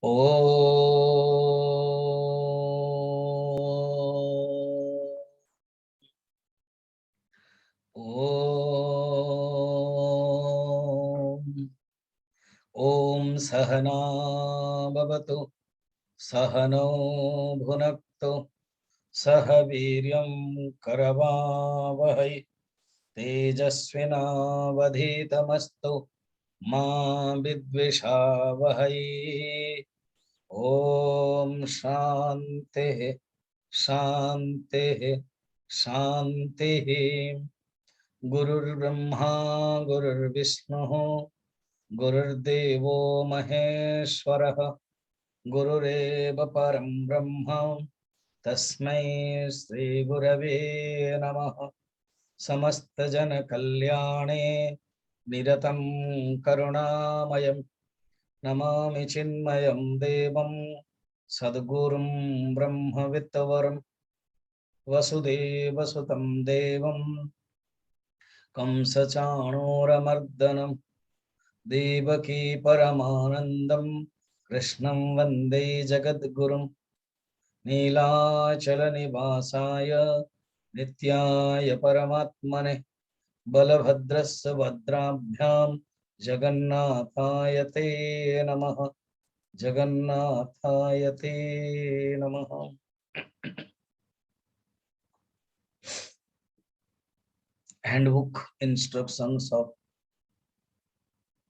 ओ ओम सहना भवतु सहनौ भुनक्तु सह वीर्यं करवावहै तेजस्विनावधीतमस्तु मा विद्विषावहै। ओम शांति शांति शांति। गुरुर्ब्रह्मा गुरुर्विष्णु गुरुर्देवो महेश्वरः गुरुरेव परं ब्रह्म तस्मै श्री गुरवे नमः। समस्त जन कल्याणे निरतं करुणामयं नमामि चिन्मयं देवं सद्गुरुं ब्रह्मविद्वरं वसुदेवसुतं देवं कंसचाणूरमर्दनं देवकी परमानन्दं कृष्णं वन्दे जगद्गुरुं नीलाचलनिवासाय नित्याय परमात्मने बलभद्रस्य भद्राभ्यां जगन्नाथाय ते नमः। जगन्नाथाय ते नमः। हैंडबुक इंस्ट्रक्शंस ऑफ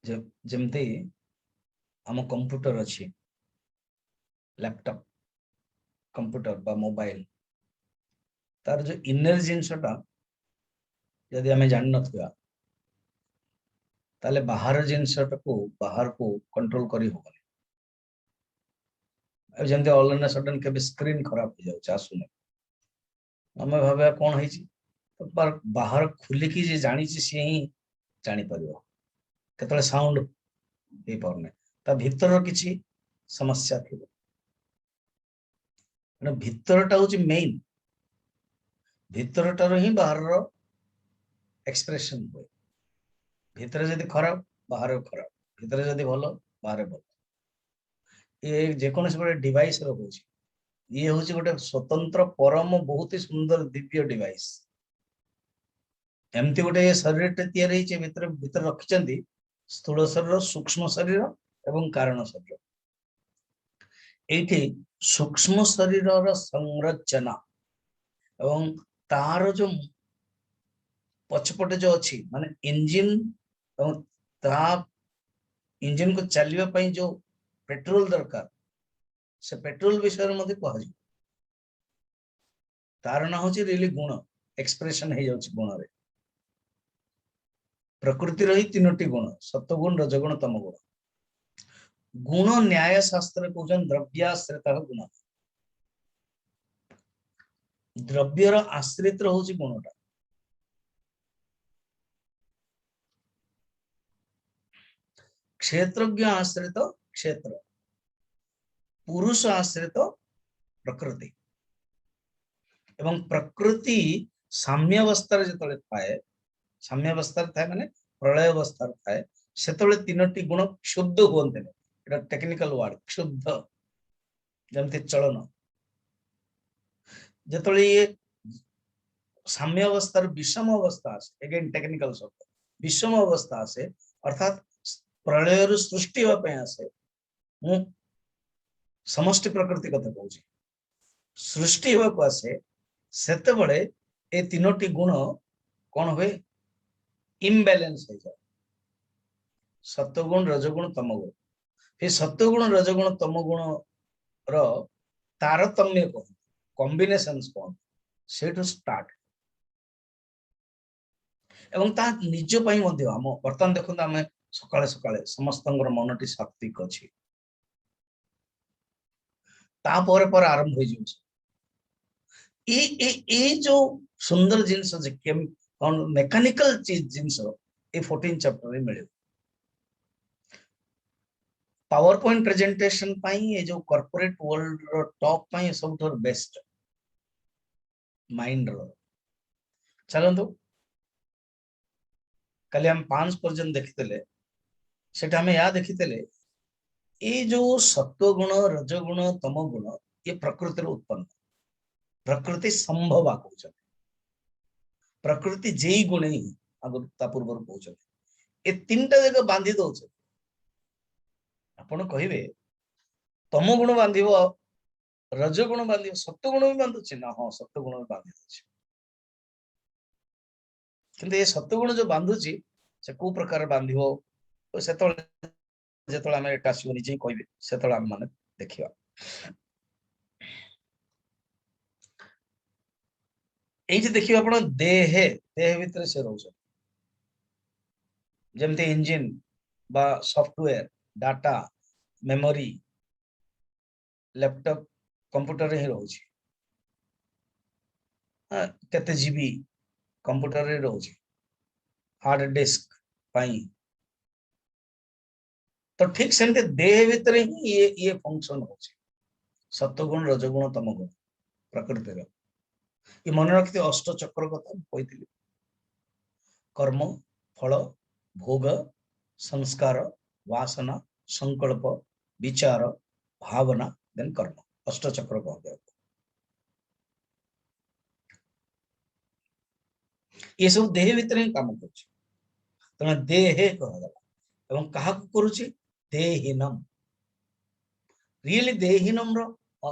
जमते आम कंप्यूटर अच्छी लैपटॉप कंप्यूटर बा मोबाइल तार जो इनर जिनसटा यदि आम जान नथिबा ताले बाहर जिनसटा को बाहर को कंट्रोल करी होबनी। जमते ऑनलाइन सडन के स्क्रीन खराब हो जाउछ आसुने आम भाबा कोन होई छी पर बाहर खुलिकी जे जानी सी ही जानी परियो केतले साउंड हे परने ता भीतर किछि समस्या थिबो ना भीतरटा होची मेन भीतरटार ही बाहर रो एक्सप्रेशन होय। भीतर जदि खराब बाहर खराब भीतर जदि भलो बाहर भलो ये जेकोनोसी गोटे डिवाइस रो होची ये होची गोटे स्वतंत्र परम बहुत ही सुंदर दिव्य डिवाइस एमती गोटे शरीर टे तैयार होइचे भीतर भीतर रखिचंदी स्थूल शरीर सूक्ष्म शरीर एवं कारण शरीर एठी सूक्ष्म शरीर संरचना एवं तार जो पछपटे जो अच्छी माने इंजिन एवं ता इंजिन को चलवा पई जो पेट्रोल दरकार से पेट्रोल विषय में मते कह तार ना होची रियली गुण एक्सप्रेशन हे जाउची गुण रे प्रकृति रही तीनोटी गुण सत्वगुण रजगुण तमगुण गुण न्याय शास्त्र कहउछन द्रव्याश्रित गुण द्रव्यर आश्रित होची गुणटा क्षेत्रज्ञ आश्रित क्षेत्र पुरुष आश्रित प्रकृति एवं प्रकृति साम्यावस्था जतले थाए साम्यावस्था थाए माने प्रलय अवस्था थाए सेतले तीनोटी गुण शुद्ध होते एटा टेक्निकल वर्ड शुद्ध जमते चलन जतले ये साम्यावस्था विषम अवस्था आसे अगेन टेक्निकल शब्द विषम अवस्था आसे अर्थात प्रलय सृष्टि होपे आसे मु समष्टि प्रकृति कथा कहूँ सृष्टि होको आसे सेते बळे ए तीनोटी गुण कौन हुए इम्बैलेंस हो जाए सत्वगुण रजगुण तमगुण फिर सत्वगुण रजगुण तमगुण रो तारतम्य कौन कॉम्बिनेशंस कौन सेठु स्टार्ट एवं ता निज पई मध्ये हम वर्तमान देखो आम सकाळे सकाळे समस्तंगर मनटी सात्विक अछि ता पर पर आरंभ हो जाउछ ए जो सुंदर जिनस जे केम कौन मेकानिकल चीज जिनस ए 14 चैप्टर रे मिले पावर पॉइंट प्रेजेंटेशन पाई ये जो कॉर्पोरेट वर्ल्ड रो टॉप पाई सब तो बेस्ट माइंड रो चलंतु कल हम 5 पर्यंत देखितले सेटा हमें या देखितले ये जो सत्व गुण रजगुण तम गुण ये प्रकृति उत्पन्न प्रकृति संभव कहते प्रकृति जेई गुण ही आगे पूर्व कहते ए तीन टा जगह बांधि दौर आपण कहे तम गुण बांध रजगुण बांध सत्व गुण भी बांधुचे ना हाँ सत्व गुण भी बांधि दे ये सत्व गुण जो बांधुची से को प्रकार बांधिबो से जो आम एट आसो निजे कहे से आम मैंने देखा ये देखिए आप देह देह भितर से रोज जमती इंजिन बा software data memory laptop computer ही रोज केते जीबी कंप्यूटर रे रोज हार्ड डिस्क पाई तो ठीक सेमते देह भितर ही ये फंक्शन हो सत्वगुण रजगुण तमगुण प्रकृति ये मन रखते अष्ट चक्र कथा कही कर्म फल भोग संस्कार वासना संकल्प विचार भावना देन कर्म अष्ट चक्र कहते ये सब देह भितर ही काम कर देह कहगला क्या करुच्ची देहीनम रियली देहीनम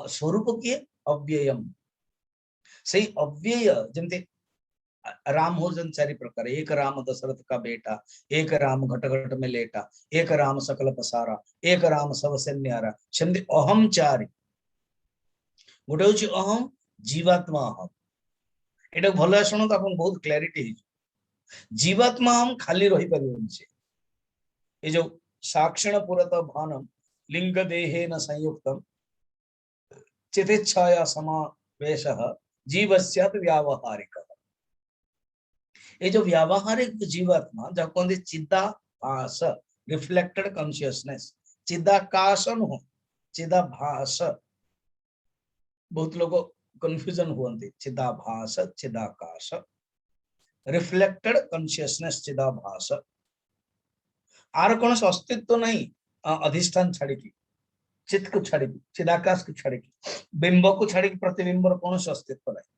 स्वरूप किए अव्ययम से अव्यय जमते राम हो जन चारि प्रकार एक राम दशरथ का बेटा एक राम घट घट में लेटा एक राम सकल पसारा एक राम सब से न्यारा सेमती अहम चारि गोटे हूँ अहम जीवात्मा अहम एटा भल शुणु तो आप बहुत क्लैरिटी जीवात्मा हम खाली रही पारे ये जो साक्षिण पुरत भानम लिंग देहेन संयुक्तम चितिच्छाया समावेश जीवस्यात् व्यावहारिक ये जो व्यावहारिक जीवात्मा जहाँ कहते चिदाभास रिफ्लेक्टेड कॉन्शियसनेस चिदाकाश नुह चिदाभास बहुत लोग कंफ्यूजन हुए चिदाभास चिदाकाश रिफ्लेक्टेड कॉन्शियसनेस चिदाभास आर कौन से अस्तित्व नहीं अधिष्ठान छाड़ी चित्त को छाड़ी चिदाकाश को छाड़ी बिंब को छाड़ी प्रतिबिंब कौन से अस्तित्व नहीं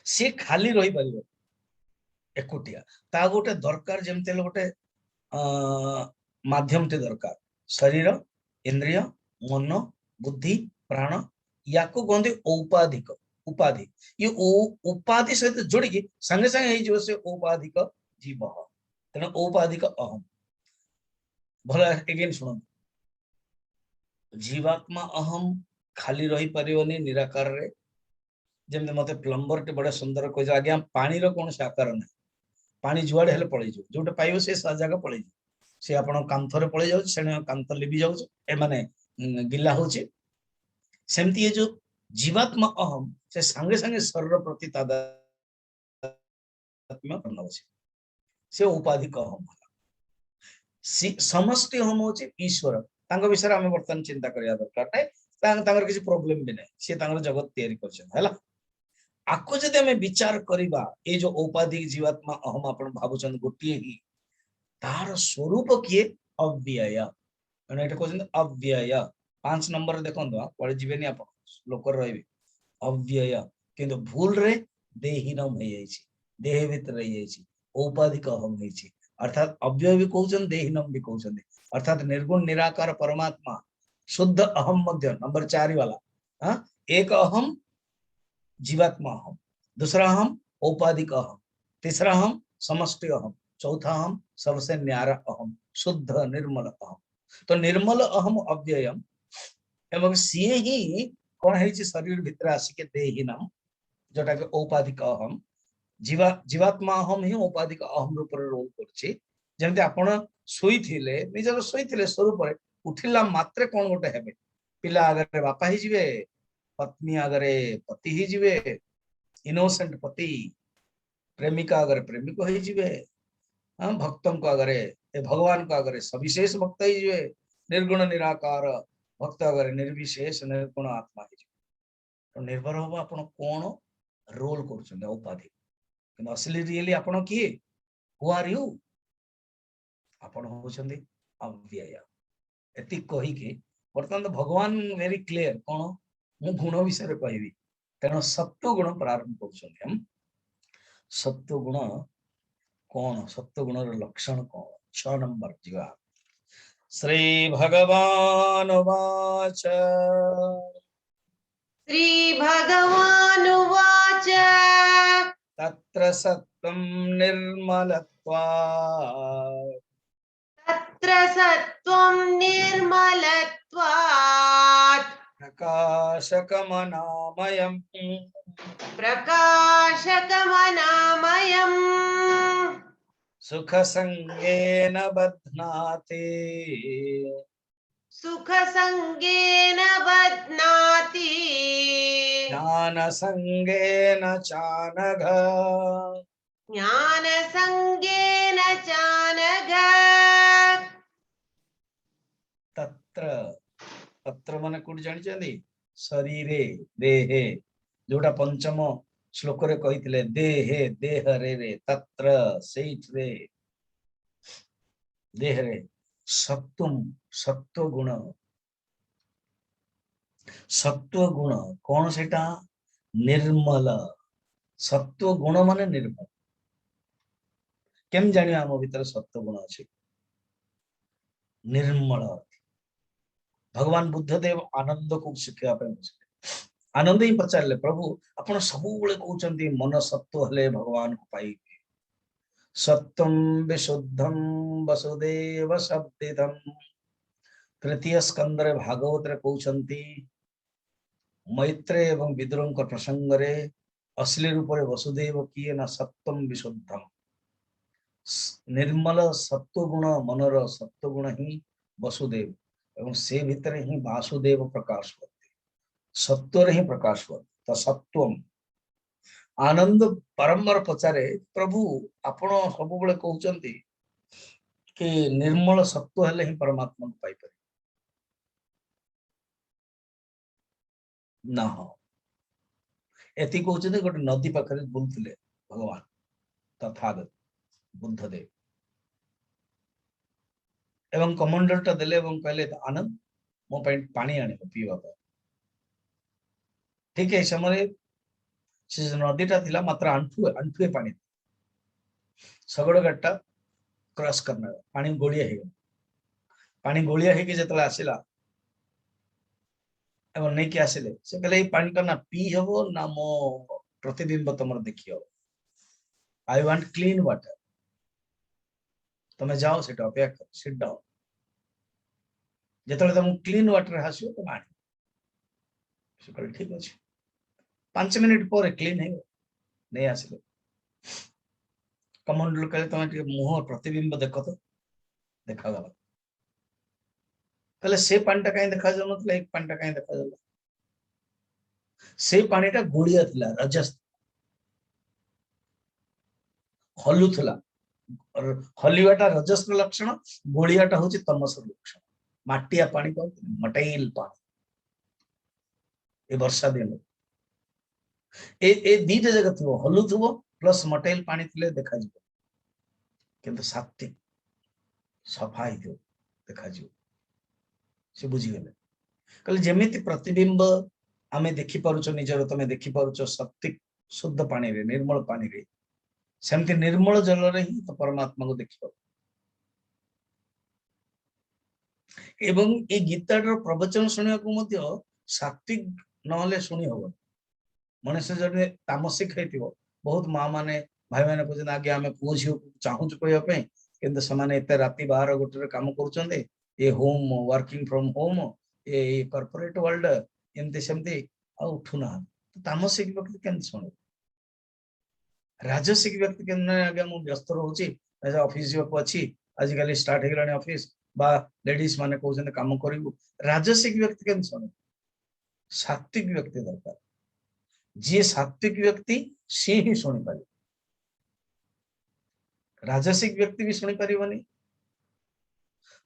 सी खाली रही पार एकुटिया ता गोटे दरकार जमती गोटे माध्यम टे दरकार शरीर इंद्रिय मन बुद्धि प्राण या कहते औपाधिक उपाधि ये उपाधि सहित जोड़ी संगे संगे से औपाधिक जीव तेना औपाधिक अहम भल एगेन शुण जीवात्मा अहम खाली रही पारिबनी निराकार रे जमते मत प्लम्बर टे बड़े सुंदर कह आज्ञा पानी कौन से आकार ना पानी जुआड़े हेल्ले पलि जो पाइब से जगह पलि सी आप कांथरे पलि जाने कांथ लिभि जाए माने गिला हो सेमती ये जो जीवात्मा अहम से संगे संगे शरीर प्रति तादात्म्य से उपाधिक अहम समष्टि अहम हूँ ईश्वर विषय आम बर्तमान चिंता करने दरकार ना किसी प्रोब्लेम भी ना सी जगत तैयारी कर आपको जब आम विचार करवा ये जो औपाधिक जीवात्मा अहम आप भावुं गोटे ही तार स्वरूप किए अव्यय कहते अव्यय 5 नंबर देखो पड़े जीवे आप लोकर रही अव्यय किंतु भूल रे देहीनम देह भितर औपाधिक अहम अर्थात अव्यय भी कहते देहीनम भी कहते अर्थात निर्गुण निराकार परमात्मा शुद्ध अहम मध्य नंबर 4 वाला हाँ एक अहम जीवात्मा अहम दूसरा अहम औपाधिक अहम तीसरा अहम समष्टि अहम चौथा अहम सबसे न्यारा अहम शुद्ध निर्मल अहम तो निर्मल अहम अव्ययम एवं सी ही कौन है शरीर भितर आसिके देहीनम जोटा के औपाधिक अहम जीवात्मा अहम ही औपाधिक अहम रूप रोल करमती आप शोले निजर शोले स्वरूप उठिला मात्रे कौन गोटे हे पिला आगे बापा ही जीवे पत्नी आगे पति ही जीवे इनोसेंट पति प्रेमिका आगे प्रेमिक ही जीवे भक्तों को आगे भगवान को आगे सविशेष भक्त ही जीवे निर्गुण निराकार भक्त आगे निर्विशेष निर्गुण आत्मा ही तो निर्भर हम आप कौन रोल कर औपाधि असली रियली आप किए हु आर यू आपण होउछंदी अव्यय एति कही के वर्तमान भगवान वेरी क्लियर कौन मु गुण विषय कहबी तेणु सत्व गुण प्रारंभ कर हम सत्व गुण कौन सत्व गुण लक्षण कौन 6 नंबर जीवा श्री भगवान वाच श्री भगवानुवाच तत्र सत्त्वं निर्मलत्वात् तत्र सत्त्वं निर्मलत्वात् प्रकाशकमनामयम् प्रकाशकमनामयम् सुखसंगेन बध्नाति सुखसंगेन बध्नाति ज्ञानसंगेन चानघ ज्ञानसंगेन चानघ तत्र तत्र माने कोठी जानिछन्ती शरीरे देहे जोटा पंचम श्लोक रे कहिथिले देहे देहरे रे तत्र सेठरे देहरे सत्वम सत्व गुण कौन सेटा निर्मल सत्व गुण माने निर्मल केम जानिया हम भीतर सत्व गुण अछि निर्मल भगवान बुद्धदेव आनंद को शिक्षा पे आनंद ही पचारे प्रभु आपण सब बेले कहउचंती मन सत्व हले भगवान को पाई सत्यम विशुद्धम वसुदेव शब्दितम तृतीय स्कंद रे भागवत रे कहउचंती मैत्रेय एवं विदुरंक प्रसंग रे असली रूप रे वसुदेव किए ना सत्यम विशुद्धम निर्मल सत्व गुण मनर सत्व गुण ही वसुदेव एवं से भीतर ही वासुदेव प्रकाश करते सत्व ही प्रकाश करते तो सत्वम आनंद बारंबार पचारे प्रभु आपण सब बेले कहउचंती कि निर्मल सत्व हेले ही परमात्मा को पाई पारे ना हो एति कहउचंती गोटे नदी पाखरे बुलथिले भगवान तथागत बुद्धदेव एवं कमांडर टा देले एवं कहले आनंद मो पानी आने पीवा ठीक है समय से नदी टा थिला मात्र आंठुए पानी सगड़ गाटा क्रॉस करना पानी गोलिया है पानी गोलिया है कि जतला आसिला एवं नहीं कि आसिले से कहले ई पानी टा ना पी हबो ना मो प्रतिबिंब तमर देखियो आई वांट क्लीन वाटर तमे जाओ सेटा अपेक्षा कर सिट डाउन जतले तुम क्लीन वाटर हासियो तो पानी से कहले ठीक अछि 5 मिनिट पर क्लीन है नहीं आसिले कमांडर कहले तमे के मुह प्रतिबिंब देखो तो देखा गला कहले से पानी टा काई देखा जाउ नथले एक पानी टा काई देखा जाउ से पानी टा गोलिया थिला रजस हलुथला और हलिवाटा रजस लक्षण गोलियाटा होची तमस लक्षण माटिया पानी को मटेल पानी ए वर्षा दिन ए दीटा जगह थो हलुथबो प्लस मटेल पानी थिले देखा जिवो किंतु सात्विक सफाई थो देखा जिवो से बुझी गेले कहले जेमिति प्रतिबिंब आमे देखि पारुचो निजर तमे देखि पारुचो सात्विक शुद्ध पानी रे निर्मल पानी रे सेमति निर्मल जल रे ही तो परमात्मा को देखियो एवं ए गीतार प्रवचन सुनिया को मध्य सात्विक नहले सुनी होबो मनुष्य जने तामसिक हेतिबो बहुत मां माने भाई माने कहजन आगे आमे पुओ झियो चाहू छु कहया पे किंतु समान एते राती बाहर गोटे काम करूचंदे ए होम वर्किंग फ्रॉम होम ए कॉर्पोरेट वर्ल्ड एमते सेमते आ उठुना तो तामसिक व्यक्ति केन सुने राजसिक व्यक्ति केन आगे मु व्यस्त रहउची ऑफिस को अछि आज काली स्टार्ट हेगलानी ऑफिस बा लेडीज माने कहजन काम करिवु राजसिक व्यक्ति केन सुने सात्विक व्यक्ति दरकार जी सात्विक व्यक्ति सी ही सुनी पारे राजसिक व्यक्ति भी सुनी पारिबनी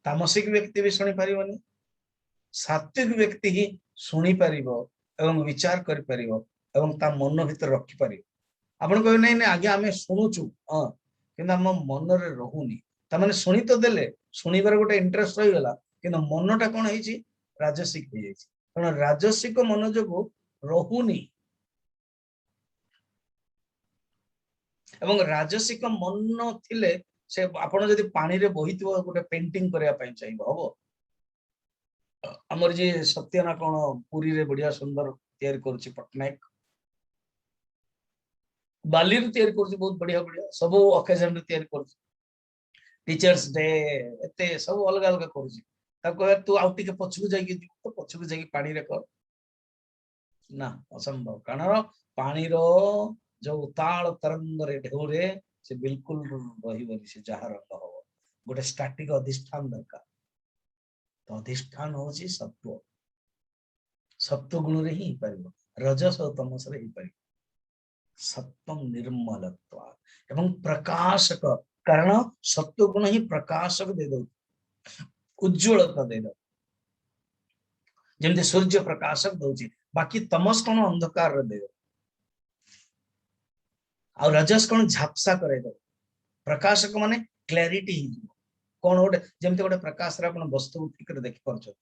तामसिक व्यक्ति भी सुनी पारिबनी सात्विक व्यक्ति ही सुनी पारिबो एवं विचार करि पारिबो एवं ता मन भीतर रखि पारिबो आपण कहै नै नै आगे हमें सुनुचु हां किंतु हम मन रे रहउनी तामाने सुनी तो देले सुनिबार गोटे इंटरेस्ट रही गला किंतु मनटा कोन हेची राजसिक हो जाइछि कारण राजसिक मन जो रहुनी एवं राजसिक मन थिले से आपण जदि पानी रे बहितबो गोटे पेंटिंग करया पई चाहिबो हबो हमर जे सत्य ना कोन पुरी रे बढ़िया सुंदर तैयार करछि पटनायक बाली रे तैयार करछि बहुत बढ़िया बढ़िया सब ओकेजन रे तैयार करछि टीचर्स डे एते सब अलग अलग करछि ताको तू आउट के पछकु जाई के तो पछकु जाई पानी रे कर ना असंभव कारण पानी रो जो उताल तरंग रे ढेउरे से बिल्कुल रहिबनी से जहा रंग हो गोटे स्टैटिक अधिष्ठान दरकार तो अधिष्ठान होची सत्व सत्व गुण रे ही परिबो रजस और तमस रे ही परिबो सत्वम निर्मलत्व एवं प्रकाशक कारण सत्व गुण ही प्रकाशक दे दो उज्ज्वलता दे दो जेमते सूर्य प्रकाशक दोची बाकी तमस कोन अंधकार रे दे दो आ रजस कोन झापसा करे दो प्रकाशक माने क्लैरिटी ही कोन गोटे जेमते गोटे प्रकाश रे अपन वस्तु ठीक रे देखि परछो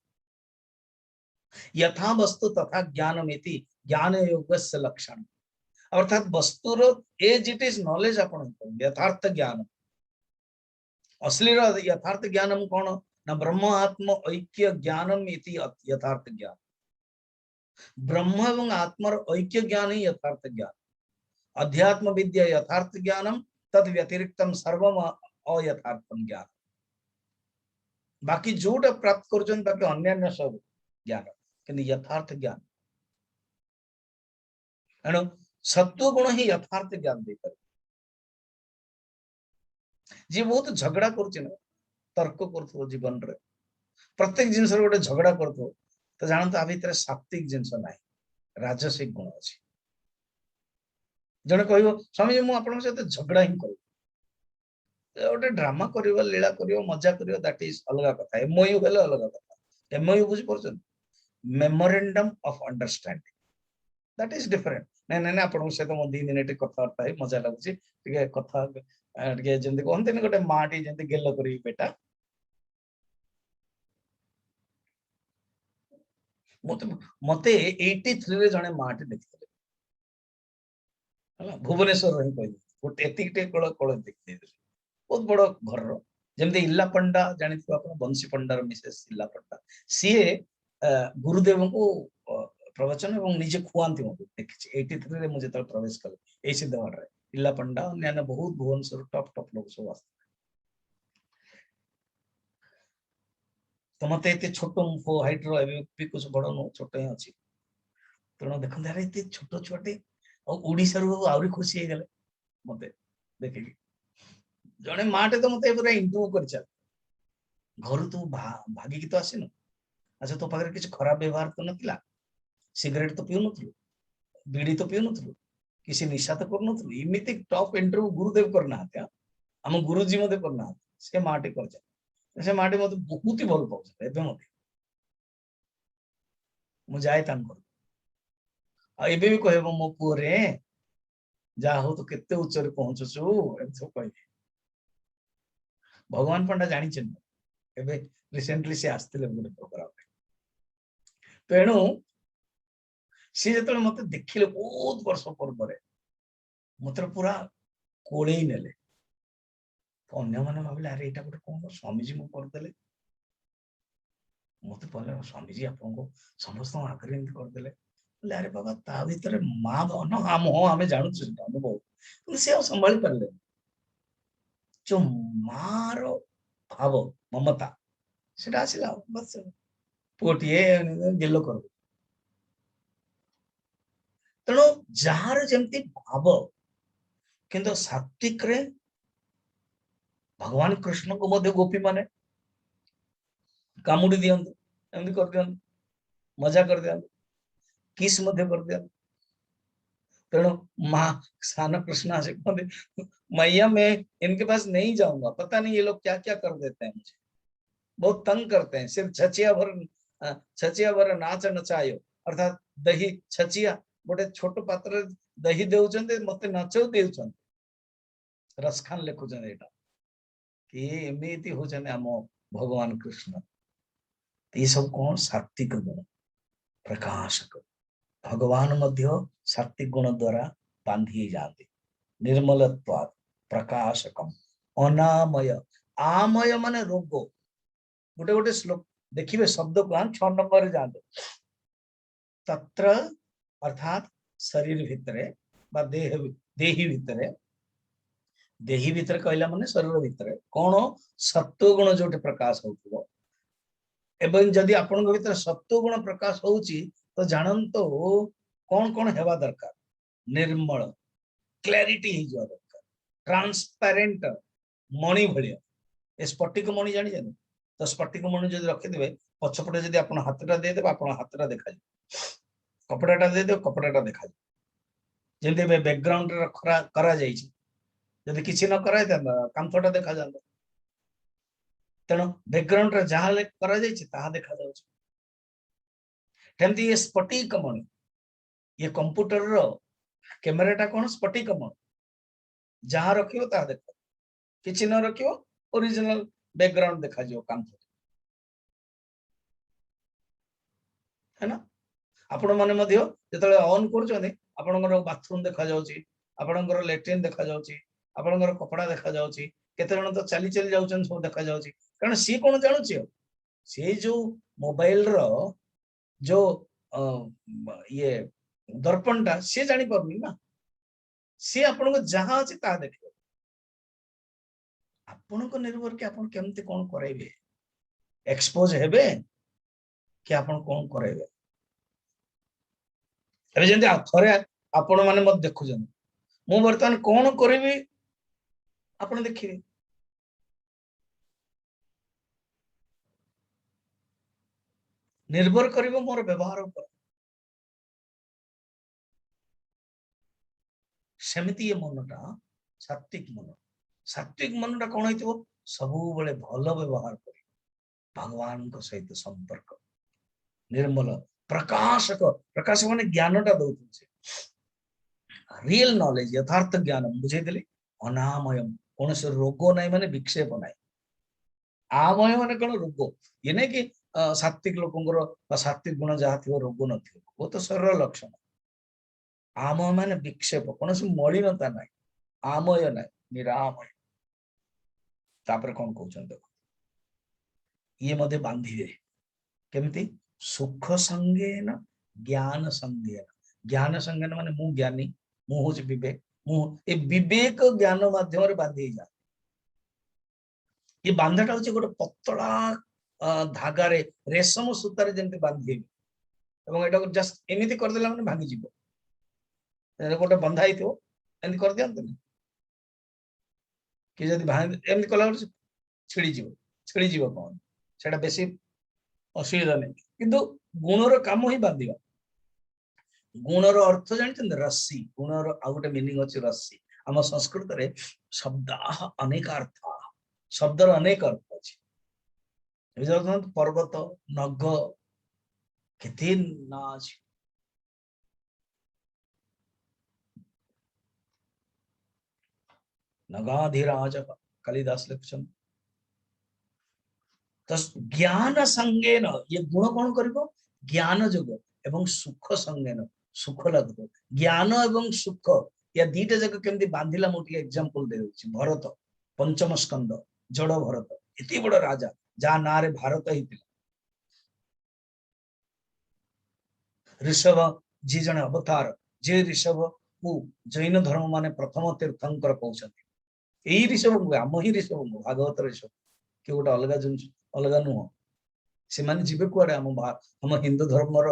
यथा वस्तु तथा ज्ञानमिति ज्ञान योगस्य लक्षण अर्थात वस्तुर एज इट इज नॉलेज अपन यथार्थ ज्ञान असली यथार्थ ज्ञानम कोन ना ब्रह्म आत्म ऐक्य ज्ञानम इति यथार्थ ज्ञान ब्रह्म एवं आत्मर ऐक्य ज्ञान ही यथार्थ ज्ञान अध्यात्म विद्या यथार्थ ज्ञानम तद व्यतिरिक्तम सर्वम अयथार्थम ज्ञान बाकी जोटा प्राप्त करजन बाकी अन्य सब ज्ञान किंतु यथार्थ ज्ञान एणु सत्व गुण ही यथार्थ ज्ञान दे पारे जी बहुत झगड़ा करछि ना तर्क करथो जीवन रे प्रत्येक जिंस रे गोटे झगड़ा करथो तो जानत आ भीतर सात्विक जिंस नाही राजसिक गुण अछि जने कहबो स्वामी जी मु आपन से झगड़ा ही करू गोटे ड्रामा करिवो लीला करिवो मजा करिवो दैट इज अलग कथा एमओयू हेले अलग कथा एमओयू बुझी परछन memorandum of understanding that is different नै नै आपन से तो 2 मिनिट कथा होता है मजा लागुची टिके कथा टिके जेंति कोनते गोटे माटी जेंति गेल करी बेटा मते 83 रे जने माटी देखिले हला भुवनेश्वर रही कहि गोटे एतिकटे कोळ कोळ देखि बहुत बड़ घर जमते इल्ला पंडा जानी अपन बंशी पंडार मिसेस इल्ला पंडा सीए गुरुदेव को प्रवचन एवं निजे खुआंती मते देखि 83 रे मुझे तल प्रवेश कले ए सिद्धवाड़ रे इल्ला पंडा अन्य बहुत भुवनेश्वर टॉप टॉप लोग सब आस तो मते एते छोट मो हाइट रो एबे भी कुछ बड़ नो छोट ही अछि तणो देखन यार एते छोट छोटे और ओडिसा रो आउरी खुशी हे गेले मते देखि जने माटे तो मते पूरा इंटरव्यू कर चल घर तू भागी की तो आसिनु अच्छा तो पाखरे किछ खराब व्यवहार तो नथिला सिगरेट तो पिउ नथलु बीड़ी तो पिउ नथलु किसी निशा तो कर नथलु इमिति टॉप इंटरव्यू गुरुदेव करना हत्या हम गुरुजी मते करना से माटे कर चल से माटे मते बहुत ही भल पाउछ एबे मते मु जाय तान कर आ एबे भी कहबो मो पुओ रे जा हो तो केते उच्च रे पहुंचछु एम सब कहि भगवान पंडा जानी छन एबे रिसेंटली से आस्तिले मोर प्रोग्राम तेणु सी जतले मते देखिले बहुत वर्ष पर मते पूरा कोळे नेले अन्य माने भाबले अरे एटा गोटे कोन स्वामी जी मु कर देले मते पले स्वामी जी आपन को समस्त आग्रह इंत कर देले बोले अरे बाबा ता भीतर मां न हम हो हमें जानू छ अनुभव तो से संभाली परले जो मारो भाव ममता सेटा आसिला बस पोटिए गेलो कर तेणु जार जेमती भाव किंतु सात्विक रे भगवान कृष्ण को मध्य गोपी माने कामुडी दियंतु एमती कर दियंतु मजा कर दियंतु किस मध्य कर दियंतु तेणु माँ सान कृष्ण आसे कहते मैया मैं इनके पास नहीं जाऊंगा पता नहीं ये लोग क्या क्या कर देते हैं मुझे बहुत तंग करते हैं सिर्फ छचिया भर नाच नचायो अर्थात दही छचिया गोटे छोट पात्र दही देउछन्ते मते नाचो देउछन्ते रसखान लेखुछन्ते एटा ये एमती होचने आम भगवान कृष्ण ये सब कौन सात्विक गुण प्रकाशक भगवान मध्य सात्विक गुण द्वारा बांधी जाते निर्मलत्वात् प्रकाशकम अनामय आमय माने रोग गोटे गोटे श्लोक देखिए शब्द को 6 नंबर जाते तत्र अर्थात शरीर भितरे बा देही भितरे देही भितर कहला माने शरीर भितर कौन सत्व गुण जो प्रकाश होउथबो एवं जदि आपन भीतर सत्व गुण प्रकाश होउची तो जानंतो कौन कौन हेबा दरकार निर्मल क्लैरिटी ही जो दरकार ट्रांसपेरेंट मणि भलिया ए स्फटिक मणि जानि जानि तो स्फटिक मणि जदि रखि देबे पछपटे जदि आपन हातटा दे देबे आपन हातटा देखा जाय कपड़ाटा दे देबे कपड़ाटा देखा जाय जेंते बैकग्राउंड रे करा जाय छी जदि किसी न कराय त कांथटा देखा जांदा तेणु बैकग्राउंड रे जहाँ करा जाय छी ताहा देखा जाय छी तेमती ये स्फटिक मणि ये कंप्यूटर रो कैमराटा कोन स्फटिक मणि जहाँ रखियो ताहा देखा किसी न रखियो ओरिजिनल बैकग्राउंड देखा जाय कांथ है ना आपण माने मध्य जेतले ऑन करछने आपनकर बाथरूम देखा जाउची आपनकर लैट्रिन देखा जाउची आपनकर कपड़ा देखा जाउची केते जण तो चली चली जाउछन सब देखा जाउची कारण सी कोन जानुची से जो मोबाइल रो जो ये दर्पणटा से जानि परनी ना से आपनको जहां अछि ता देखियो आपनको निर्भर के आपन केमते कोन करैबे एक्सपोज हेबे कि आपन कोन करैबे अरे जंते थरे आपण माने मत देखु जन मु वर्तमान कोन करबी आपण देखिबे निर्भर करिवो मोर व्यवहार ऊपर सेमिति ये मनटा सात्विक मनटा कोन होइतबो सबु बेले भलो व्यवहार करी भगवान को सहित संपर्क निर्मल प्रकाशक प्रकाश माने ज्ञानटा दउछ रियल नॉलेज यथार्थ ज्ञान बुझे देले अनामयम कौन से रोग नहीं माने विक्षेप नहीं आमय माने कौन रोग ये नहीं कि सात्विक लोकंकर सात्विक गुण जहाँ थी रोग न वो तो शरीर लक्षण आमय माने विक्षेप कौन से मलिनता नहीं आमय नहीं निरामय तापर कौन कहउछन देखो ये मधे बांधिबे केमती सुख संगेन ज्ञान संगेन माने मु ज्ञानी मु होच विवेक मु ए विवेक ज्ञान माध्यम रे बांधी जा ये बांधाटा होचे गोटे पतला धागा रे रेशम सूता रे जेंते बांधी एवं एटा जस्ट एमिति कर देला माने भांगी जीवो ए गोटे बंधा हितो एमिति कर दियंत नि कि जदी भांग एमिति कला छिड़ी जीवो कोन सेटा बेसी असुविधा नहीं किंतु गुणर काम ही बांधिबा गुणर अर्थ जानते रस्सी गुणर आ गोटे मीनिंग अछि रस्सी आम संस्कृत रे शब्द अनेक अर्थ शब्दर अनेक अर्थ अछि पर्वत नग केते ना अछि नगाधिराज कालिदास लिखछन तो ज्ञान संगेन ये गुण कौन करिवो ज्ञान जोग एवं सुख संगेन सुख लगबो ज्ञान एवं सुख या दीटा जग केमती बांधिला मोटी एग्जांपल दे होछि भरत पंचम स्कंद जड़ भरत इति बड़ राजा जा नारे भारत हितिला ऋषभ जी जने अवतार जे ऋषभ को जैन धर्म माने प्रथम तीर्थंकर कहउछथि एई ऋषभ को आम ही ऋषभ भागवत ऋषभ कि गोटे अलग जिन अलग नुह से माने जीवे कुआडे हम हिंदू धर्मर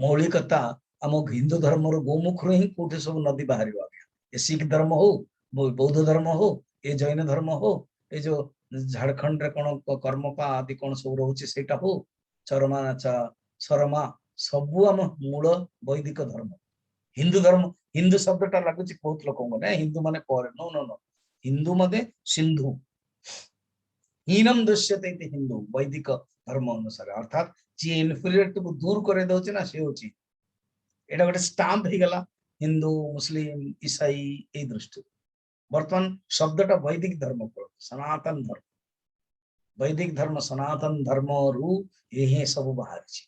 मौलिकता आम हिंदू धर्मर गोमुख ही कोठे सब नदी बाहर ये सिख धर्म हो बौद्ध धर्म हो ये जैन धर्म हो ये जो झारखंड रे कौन कर्मपा आदि कौन सब रोचे सेटा हो चरमा नाचा शर्मा सबू आम मूल वैदिक धर्म हिंदू शब्दटा लगुच बहुत लोक हिंदू माने पर नो नो नो हिंदू मध्य सिंधु हीनम दृश्यते हिंदू वैदिक धर्म अनुसार अर्थात जी इन्फीरियरिटी को दूर करे दउचे ना से होची एटा गोटे स्टाम्प ही गला हिंदू मुस्लिम ईसाई ए दृष्टि वर्तमान शब्दटा वैदिक धर्म को सनातन धर्म वैदिक धर्म सनातन धर्म रु यही सब बाहरी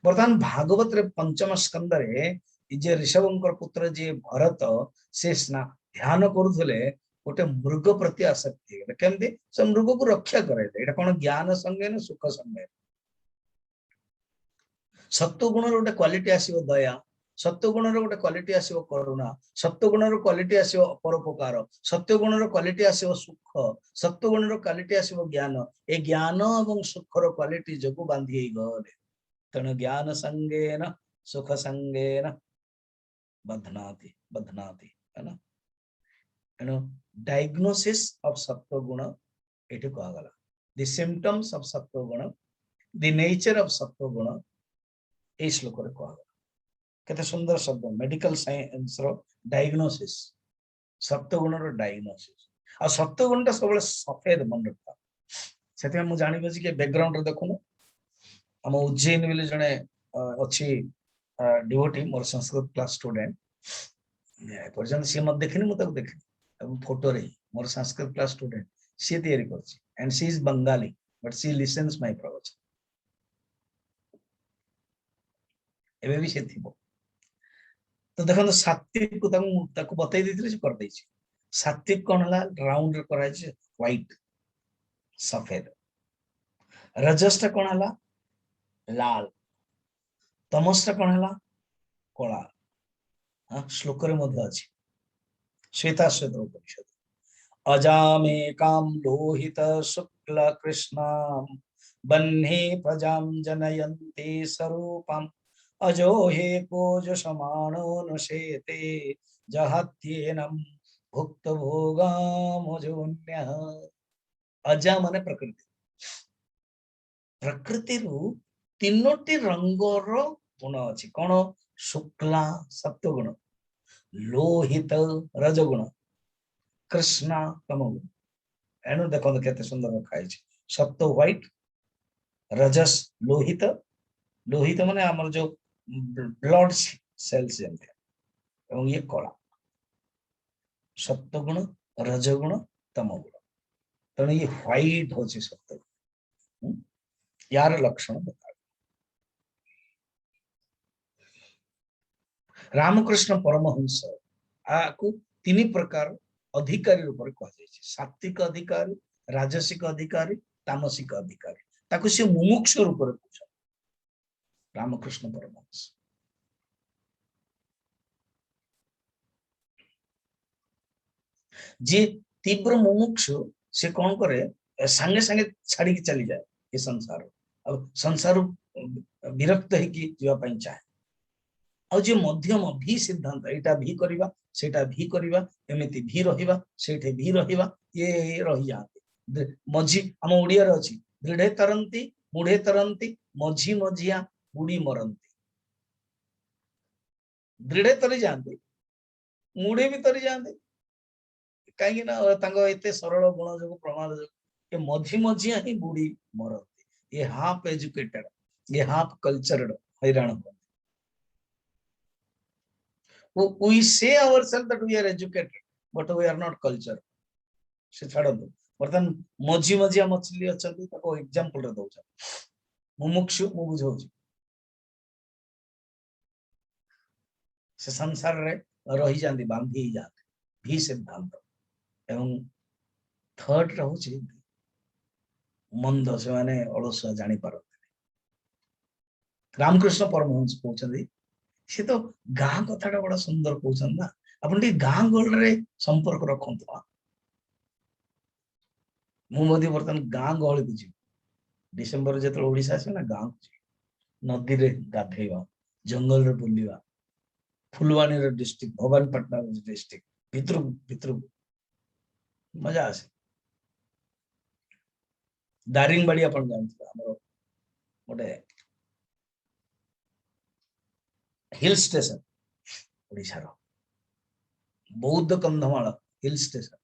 बर्तमान भागवत रे पंचम स्कंद रे जे ऋषभंकर पुत्र जे भरत से ध्यान करुले गोटे मृग प्रति आसक्ति केमती से मृग को रक्षा करे एटा कोन ज्ञान संगे न सुख संगे सत्व गुण रो गोटे क्वालिटी आसीबो दया सत्व गुण रो गोटे क्वालिटी आसीबो करुणा सत्व गुण रो क्वालिटी आसीबो परोपकार सत्व गुण रो क्वालिटी आसीबो सुख सत्व गुण रो क्वालिटी आसीबो ज्ञान ए ज्ञान एवं सुख रो क्वालिटी जगु बांधी गले तेणु ज्ञान संगेन सुख संगेन बध्नाति बध्नाति है ना तेणु डायग्नोसिस ऑफ सत्व गुण एठी कहा गला द सिम्पटम्स ऑफ सत्व गुण द नेचर ऑफ सत्व गुण ए श्लोक रे कहा गला केते सुंदर शब्द मेडिकल साइंस रो डायग्नोसिस सत्व गुण रो डायग्नोसिस आ सत्व गुण ता सबले सफेद मन रखता सेते हम जानि बछि के बैकग्राउंड रे देखुनो हम उज्जैन बिले जने अछि डिवोटी मोर संस्कृत क्लास स्टूडेंट पर्यंत सी मत देखिनी मत देखिनी फोटो रे मोर संस्कृत क्लास स्टूडेंट सी तैयारी करछि and she is Bengali but she listens my प्रवचन एबे भी से थिबो तो देखो सात्विक को ताकू बतई देथिले से कर दैछि सात्विक कोन हला राउंड रे कराइ छै व्हाइट सफेद रजस कोन हला लाल तमस कोन हला कोला हां श्लोक रे मध्य अछि श्वेता श्वेत उपनिषद अजामेकां लोहित शुक्ल कृष्णां बन्हे प्रजां जनयन्ति स्वरूपम् अजो हे कोज समानो नशेते जहत्येनं भुक्त भोगामजोन्यः अजा माने प्रकृति प्रकृति रु तीनोटी रंगर गुण अछि कोन शुक्ला सत्व गुण लोहित रजगुण कृष्णा तमगुण एनु देखो केते सुंदर रखाई छै सत्व व्हाइट रजस लोहित लोहित माने हमर जो ब्लड सेल्स जेंते एवं ये कला सत्व गुण रजगुण तमगुण तेणु ये व्हाइट होछि सत्व यार लक्षण बता रामकृष्ण परमहंस आकु तीन प्रकार अधिकारी रूप में कहा सात्विक अधिकारी राजसिक अधिकारी तामसिक अधिकारी ताकु से मुमुक्ष रूप में पूछा रामकृष्ण परमहंस जे तीव्र मुमुक्षु से कौन करे संगे संगे छाड़ी के चली जाए ये संसार अब संसार विरक्त है कि जीवा पई चाहे और जे मध्यम भी सिद्धांत एटा भी करिवा सेटा भी करिवा एमिति भी रहिवा सेठे भी रहिवा ये रहि जाते मझी हम ओडिया रे अछि दृढ़े तरंती मुढ़े तरंती मझी मझिया बुड़ी मरंती दृढ़े तरी जानते मुढ़े भी तरी जानते कहीं ना तांगो एते सरल गुण जो प्रमाण जो ये मझी मझिया ही बुड़ी मरंती ये हाफ एजुकेटेड ये हाफ कल्चर्ड हैरान we say ourselves that we are educated but we are not cultured से छाड़ दो बर्तन मझी मझिया मछली अछंती ताको एग्जांपल रे दउछ मुमुक्षु मु बुझौ से संसार रे रही जांदी बांधी जाते भी सिद्धांत एवं थर्ड रहउछि मंद से माने अलस जानि पारत रामकृष्ण परमहंस कहउछन्ती से तो गाँ कथा बड़ा सुंदर कहउछन ना अपन गाँ गोल रे संपर्क रखंतु मु मधी बर्तन गाँ गहली को जी डिसेंबर जेतल ओडिसा से ना गाँ नदी रे गाधेवा जंगल रे बुलिवा फुलवानी रे डिस्ट्रिक्ट भवानीपटना डिस्ट्रिक्ट भितर भितर मजा आसे दारिंगबाड़ी अपन जानते हमरो गोटे हिल स्टेशन ओडिसा रो बौद्ध कंधमाल हिल स्टेशन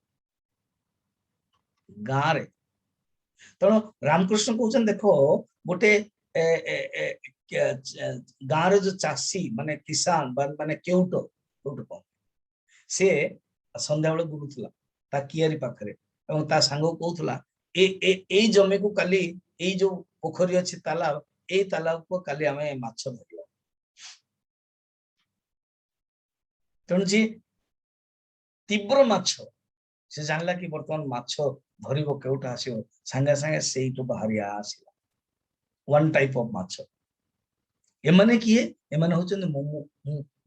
गाँ रे तेणु रामकृष्ण कहते देखो गोटे गाँ रे जो चाषी माने किसान माने केउटो केउटो कौन से संध्या बेले बुलुथला ता कियारी पाखरे ଏବଂ ତା ସାଙ୍ଗ କହୁଥିଲା ଏଇ ଜମିକୁ କାଲି ଏଇ ଯୋଉ ପୋଖରୀ ଅଛି ତାଲାବ ଏଇ ତାଲାବକୁ କାଲି ଆମେ ମାଛ ଧରିବା। ତେଣୁ ଯିଏ ତୀବ୍ର ମାଛ ସେ ଜାଣିଲା କି ବର୍ତ୍ତମାନ ମାଛ ଧରିବ କେଉଟା ଆସିବ ସାଙ୍ଗେ ସାଙ୍ଗେ ସେଇଠୁ ବାହାରି ଆସିଲା ୱାନ୍ ଟାଇପ ଅଫ ମାଛ। ଏମାନେ କିଏ? ଏମାନେ ହଉଛନ୍ତି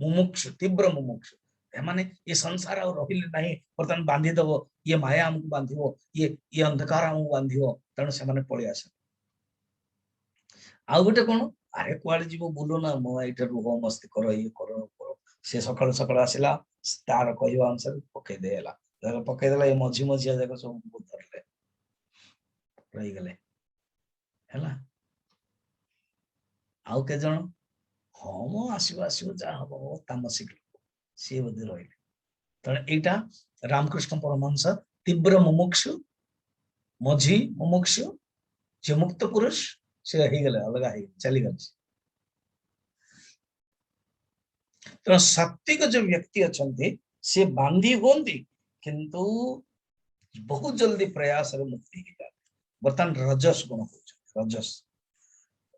ମୁମୁକ୍ଷୁ, ତୀବ୍ର ମୁମୁକ୍ଷୁ। ଏମାନେ ଏ ସଂସାର ଆଉ ରହିଲେ ନାହିଁ, ବର୍ତ୍ତମାନ ବାନ୍ଧିଦବ, ଇଏ ମାୟା ଆମକୁ ବାନ୍ଧିବ, ଇଏ ଅନ୍ଧକାର ଆମକୁ ବାନ୍ଧିବ, ତେଣୁ ସେମାନେ ପଳେଇ ଆସେ। ଆଉ ଗୋଟେ କଣ, ଆରେ କୁଆଡେ ଯିବ ବୁଲୁ ନା, ମୁଁ ଏଇଟା ରୁହ ମସ୍ତି କର, ଇଏ କର କର। ସେ ସକାଳୁ ସକାଳୁ ଆସିଲା, ତାର କହିବା ଅନୁସାରେ ପକେଇ ଦେଇଲା, ପକେଇଦେଲା, ଏ ମଝି ମଝିଆ ଯାକ ସବୁ ଧରିଲେ ରହିଗଲେ ହେଲା। ଆଉ କେତେ ଜଣ ହଁ ମୁଁ ଆସିବ ଆସିବ ଯାହା ହବ ତାମସିକ ସିଏ ବୋଧେ ରହିଲେ। ତେଣୁ ଏଇଟା ରାମକୃଷ୍ଣ ପରମହଂସ ତୀବ୍ର ମୁମୁକ୍ଷୁ, ମଝି ମୁମୁକ୍ଷୁ, ଯେ ମୁକ୍ତ ପୁରୁଷ ସେ ହେଇଗଲେ, ଅଲଗା ହେଇଗଲେ, ଚାଲିଗଲେ। ତେଣୁ ସାତ୍विକ ଯୋଉ ବ୍ୟକ୍ତି ଅଛନ୍ତି ସେ ବାନ୍ଧି ହୁଅନ୍ତି କିନ୍ତୁ ବହୁତ ଜଲ୍ଦି ପ୍ରୟାସରେ ମୁକ୍ତି ହେଇଯାନ୍ତି। ବର୍ତ୍ତମାନ ରଜସ୍ ଗୁଣ ହଉଛନ୍ତି, ରଜସ୍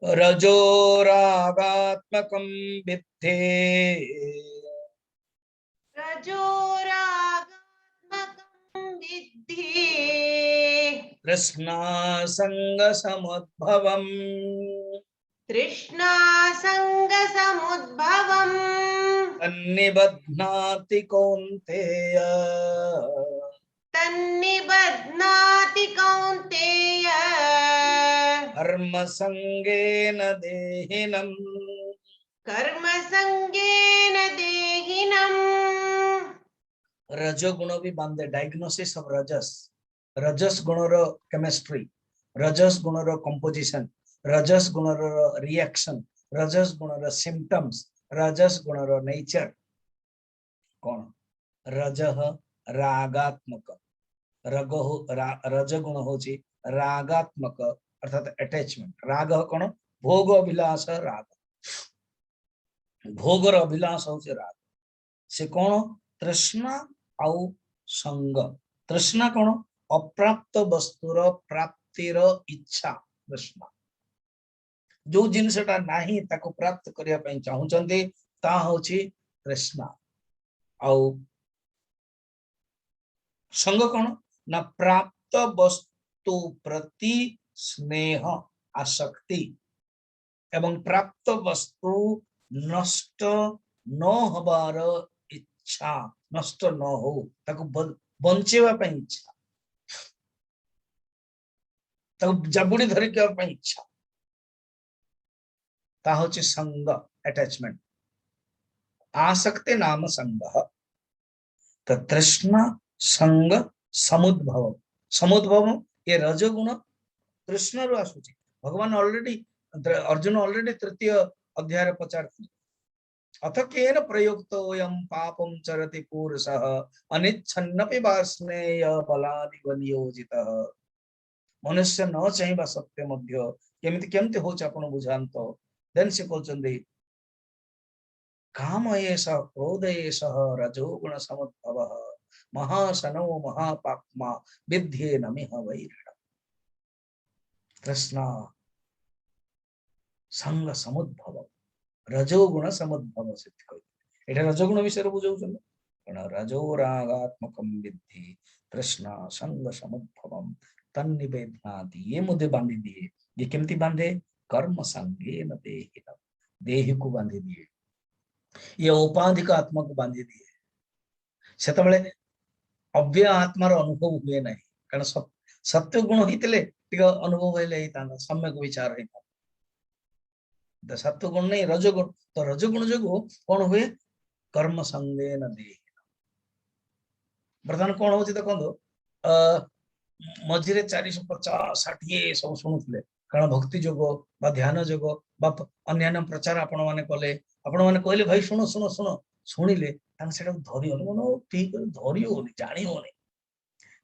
रजोरागात्मकं विद्धे रजोरागात्मकं विद्धि तृष्णासङ्गसमुद्भवम् तृष्णासङ्गसमुद्भवम् तन्निबध्नाति कौन्तेय तन्निबध्नाति कौन्तेय कर्मसङ्गेन देहिनम् कर्मसङ्गेन देहिनम्। रजोगुण भी बांधे, डायग्नोसिस ऑफ रजस, रजस गुणर केमिस्ट्री, रजस गुणर कंपोजिशन, रजस गुणर रिएक्शन, रजस गुणर सिम्पटम्स, रजस गुणर नेचर कौन? रजः रागात्मक, रजगुण होची रागात्मक अर्थात अटैचमेंट। राग कौन? भोग अभिलाष, राग भोगर अभिलाष होची राग। से कौन? तृष्णा आउ संग। तृष्णा कौन? अप्राप्त वस्तुर प्राप्तिर इच्छा तृष्णा। जो जिनसटा नाही ताको प्राप्त करिया पई चाहुचंदी ता होची तृष्णा। आउ संग कौन? ना प्राप्त वस्तु प्रति स्नेह आसक्ति एवं प्राप्त वस्तु नष्ट न होबार इच्छा, नष्ट न हो ताको बंचेवा पई इच्छा, ताको जबुड़ी धरि के पई इच्छा, ता होची संग, अटैचमेंट। आसक्ति नाम संग। तो तृष्णा संग समुद्भव, समुद्भव ये रजगुण तृष्ण रु आसुची। भगवान ऑलरेडी, अर्जुन ऑलरेडी तृतीय अध्याय रे पचारथि, अथ केन प्रयुक्तोऽयं पापं चरति पुरुषः अनिच्छन्नपि वार्ष्णेय बलादिव नियोजितः। मनुष्य न चाहिबा सत्य मध्य केमिति केमिति होच आपण बुझांत। देन से कहउचंदी काम एषः क्रोध एषः रजोगुण समुद्भवः महासनो महापाप्मा विद्येन मिह वैरिणम्। तृष्णा संग समुद्भव, रजोगुण समुद्भव से एटा रजोगुण विषय बुझाउछन। कारण रजोरागात्मकं विद्धि तृष्णा संग समुद्भवम तन्निबध्नाति। ये मुझे बांधी दिए, ये केमती बांधे? कर्म संगेन देहिनम्, देहि को बांधी दिए, ये औपाधिक आत्मा को बांधी दिए। सेतबेले अव्यय आत्मार अनुभव हुए नहीं, कारण सत्य गुण होइतले टिक अनुभव हेले हिताना, सम्यक विचार हेता। तो सत्व गुण नहीं रजोगुण, तो रजोगुण जो कौन हुए? कर्म संगेन देहिनम्। वर्तमान कौन होची देखो मझिरे 450-60 सब शुणुले, कारण भक्ति जोग बा ध्यान जोग बा अन्यान्य प्रचार आपण माने कले, आपण माने कहले भाई सुनो सुनो सुनो, शुणिले सेटा धरी होनी, मन ठीक धरी होनी, जानी होनी।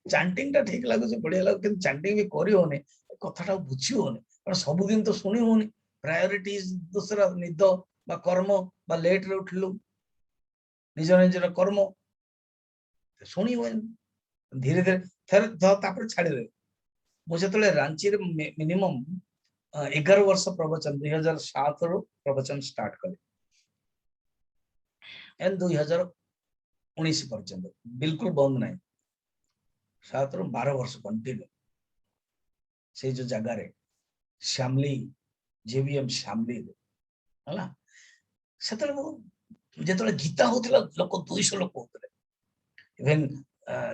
चैंटिंग टा ठीक लागुचे, बढ़िया लागु, किंतु चैंटिंग भी करी होनी, कथाटा बुझी होनी, कारण सब दिन तो सुनी होनी। प्रायोरिटीज दूसरा निद बा कर्म बा लेट रे उठलु निज निजर कर्म शुणी हुए। धीरे धीरे तापर छाड़े मुझे रांची मिनिमम 11 वर्ष प्रवचन 2007 रु प्रवचन स्टार्ट कले एंड 2019 पर्यंत बिल्कुल बंद नहीं 7 रु 12 वर्ष कंटिन्यू से जो जगह श्यामली जेवीएम श्यामली है जो गीता होता लोक 200 लोक होते इवेन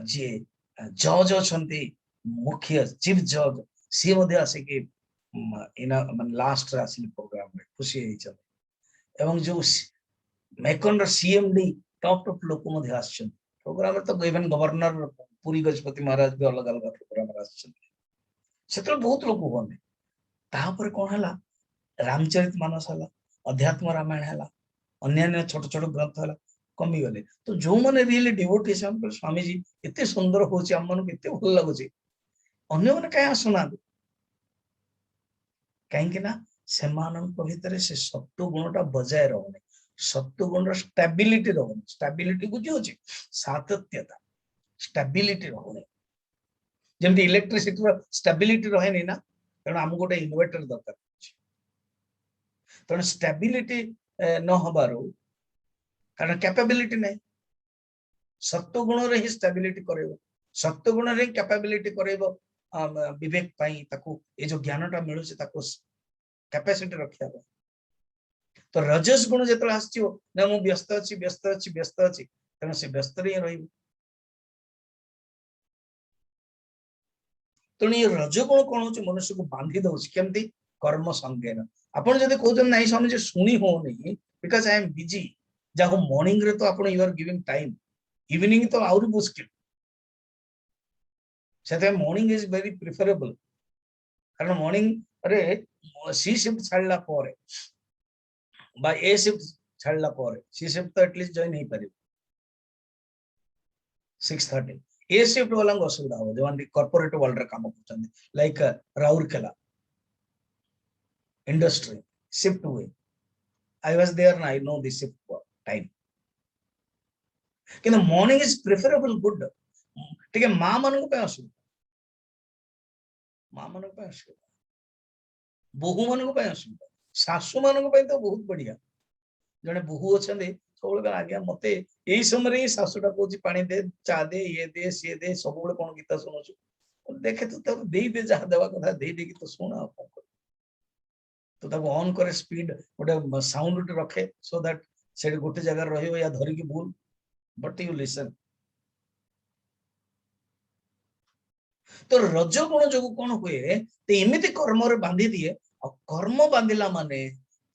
जी जज अच्छा मुख्य चीफ जज सी आसिक लास्ट आसिले प्रोग्राम में खुशी एवं जो मेकन सीएमडी टॉप टॉप लोक प्रोग्राम तो इवेन गवर्नर पुरी गजपति महाराज भी अलग अलग प्रोग्राम से बहुत लोक हुए तापर कौन है रामचरित मानस है अध्यात्म रामायण है अन्य छोट छोट ग्रंथ है कमी गले तो जो मैंने रियली डिवोटी स्वामी जी एते सुंदर होची हम मन केते भल लागुची अन्य माने काहे आसुना कहीं ना से भीतर से सत्व गुणटा बजाय रहने सत्व गुण स्टेबिलिटी रहने स्टेबिलिटी बुझी होची सातत्यता स्टेबिलिटी रहने जमती इलेक्ट्रिसिटी स्टेबिलिटी रहे नहीं ना तेणु आम गोटे इन्वर्टर दरकार तेणु स्टेबिलिटी न हबारो कारण कैपेबिलिटी नहीं सत्व गुण रे ही स्टेबिलिटी करेबो सत्व गुण रे कैपेबिलिटी करेबो विवेक पाई ताको ए जो ज्ञानटा मिलुचे ताको कैपेसिटी रखिया तो रजस गुण जेतले आछियो ना मु व्यस्त अछि तेणु से व्यस्त रे रहिबो तेणु ये रजगुण कौन हो मनुष्य को बांधी दौर केमती कर्म संज्ञान आपड़ जब कहते ना समझे शुणी हो नहीं बिकॉज आई एम बिजी जहाँ मॉर्निंग रे तो आप you are giving time evening तो आउरी मुश्किल से मॉर्निंग इज वेरी प्रिफरेबल कारण मॉर्निंग रे सी शिफ्ट छाड़ला पर बा ए शिफ्ट छाड़ला पर सी शिफ्ट तो एटलिस्ट जॉइन नहीं पारे 6:30 ए शिफ्ट वाला असुविधा हो जो कॉर्पोरेट वर्ल्ड रे काम करछन लाइक राउरकेला इंडस्ट्री शिफ्ट हुए आई वाज देयर ना I know the shift time किंतु मॉर्निंग इज प्रिफरेबल गुड ठीक है मां मन को असुविधा मां मन को असुविधा बहु मन को असुविधा सासु मान को तो बहुत बढ़िया जने बहु अच्छा सब आज्ञा मत यही समय शाशुटा कौन पानी दे चा दे ये दे सी दे सब कौन गीत शुणु देखे तो दे दे जहाँ देवा कथा दे दे तो शुणा तो तक ऑन करे स्पीड गोटे साउंड रखे सो दैट से गोटे जगह रहियो या धरिकी भूल बट यू लिसन तो रजगुण जो कौन हुए तो एमती कर्म रे बांधी दिए और कर्म बांधिला माने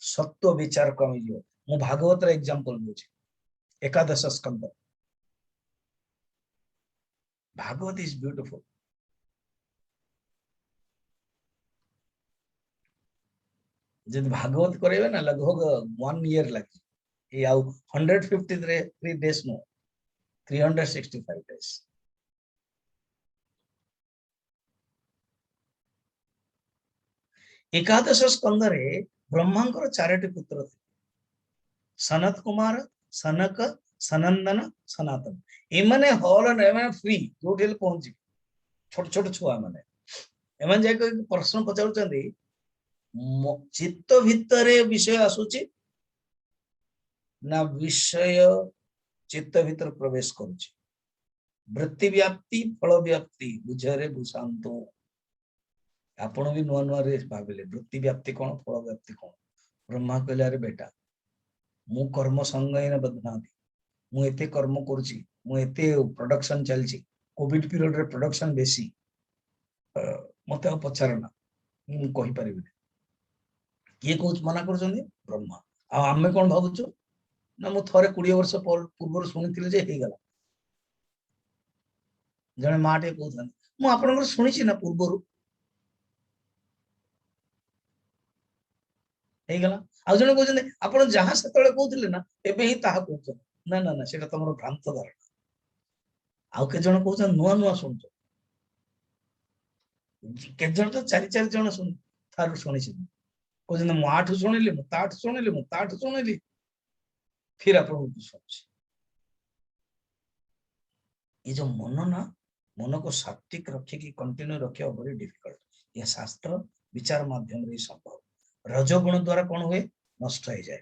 सत्व विचार कमी जो मु भागवत रे एग्जांपल बुझे एकादश स्कंद भागवत इज ब्यूटीफुल जब भागवत करेबे ना लगभग 1 ईयर लगे ये 153 डेज नो 365 डेज एकादश स्कंद रे ब्रह्मांकर 4टी पुत्र थे सनत कुमार सनक सनंदन सनातन एमने हॉल एमने फ्री जो पहुंची छोट छोट छुआ माने एमन जाय प्रश्न पचारुचंदी चित्त भितरे विषय आसुची ना विषय चित्त भीतर प्रवेश करुची वृत्ति व्याप्ति फल व्याप्ति बुझरे भूषांतो आपण भी नुआ नुआ रे भाबिले वृत्ति व्याप्ति कौन फल व्याप्ति कौन ब्रह्मा कहले अरे बेटा मु कर्म संगयन बदनाती मु एते कर्म करूची मु एते प्रोडक्शन चलची कोविड पीरियड रे प्रोडक्शन बेसी मते पचारना मु कहि परिबे किए कोच मना करछन्दी ब्रह्मा आ आमे कोन भाबुचो ना मु थरे 20 वर्ष पूर्व शुनिथिले जे हे गला जने माटे कहथन मु आपनकर सुनिछि ना पूर्वरु हे गला आ जने कहछन्दी आपण जहां सेतळे कहथिले ना एबे ही ताहा कहछन ना ना ना सेटा तमरो भ्रांत धारणा आउ के जण कहछन नुआ नुआ सुनछो के जण तो 4 जण सुन थारु सुनिछि कहछन मु आठु सुनिली मु ताठ सुनिली फिर आपण सुनछि ये जो मन ना मन को सात्विक रखिकी कंटिन्यू रखा वेरी डिफिकल्ट। यह शास्त्र विचार माध्यम रे संभव। रजोगुण द्वारा कौन हुए नष्ट हो जाए।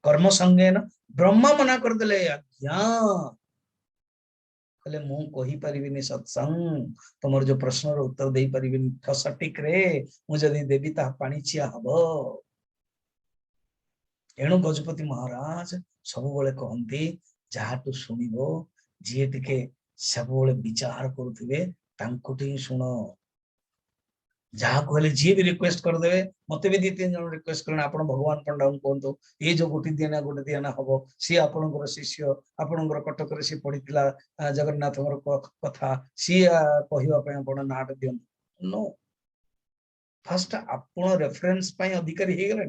कर्म संज्ञान ब्रह्मा मना कर देले आज्ञा कहले मु कहि परिबिनी सत्संग तुमर जो प्रश्न रो उत्तर दे परिबिनी सटीक रे मु जदी देवी ता पानी चिया हबो। एणु गजपति महाराज सब बेले कहंती जाहाटू सुनिबो जी टिके सब बेले विचार करुथिबे तांको ठी सुनो। जहाँ कहले जी भी रिक्वेस्ट कर देबे मते भी 2-3 जन रिक्वेस्ट करना आपण भगवान पंडा कहतो ये जो गोटी दियाना हबो सी आपणकर शिष्य आपणकर कटक रे सी पढितला जगन्नाथ कथा सी कहिवा पय आपण नाट दियन नो। फर्स्ट आपण रेफरेंस पय अधिकारी हे गेले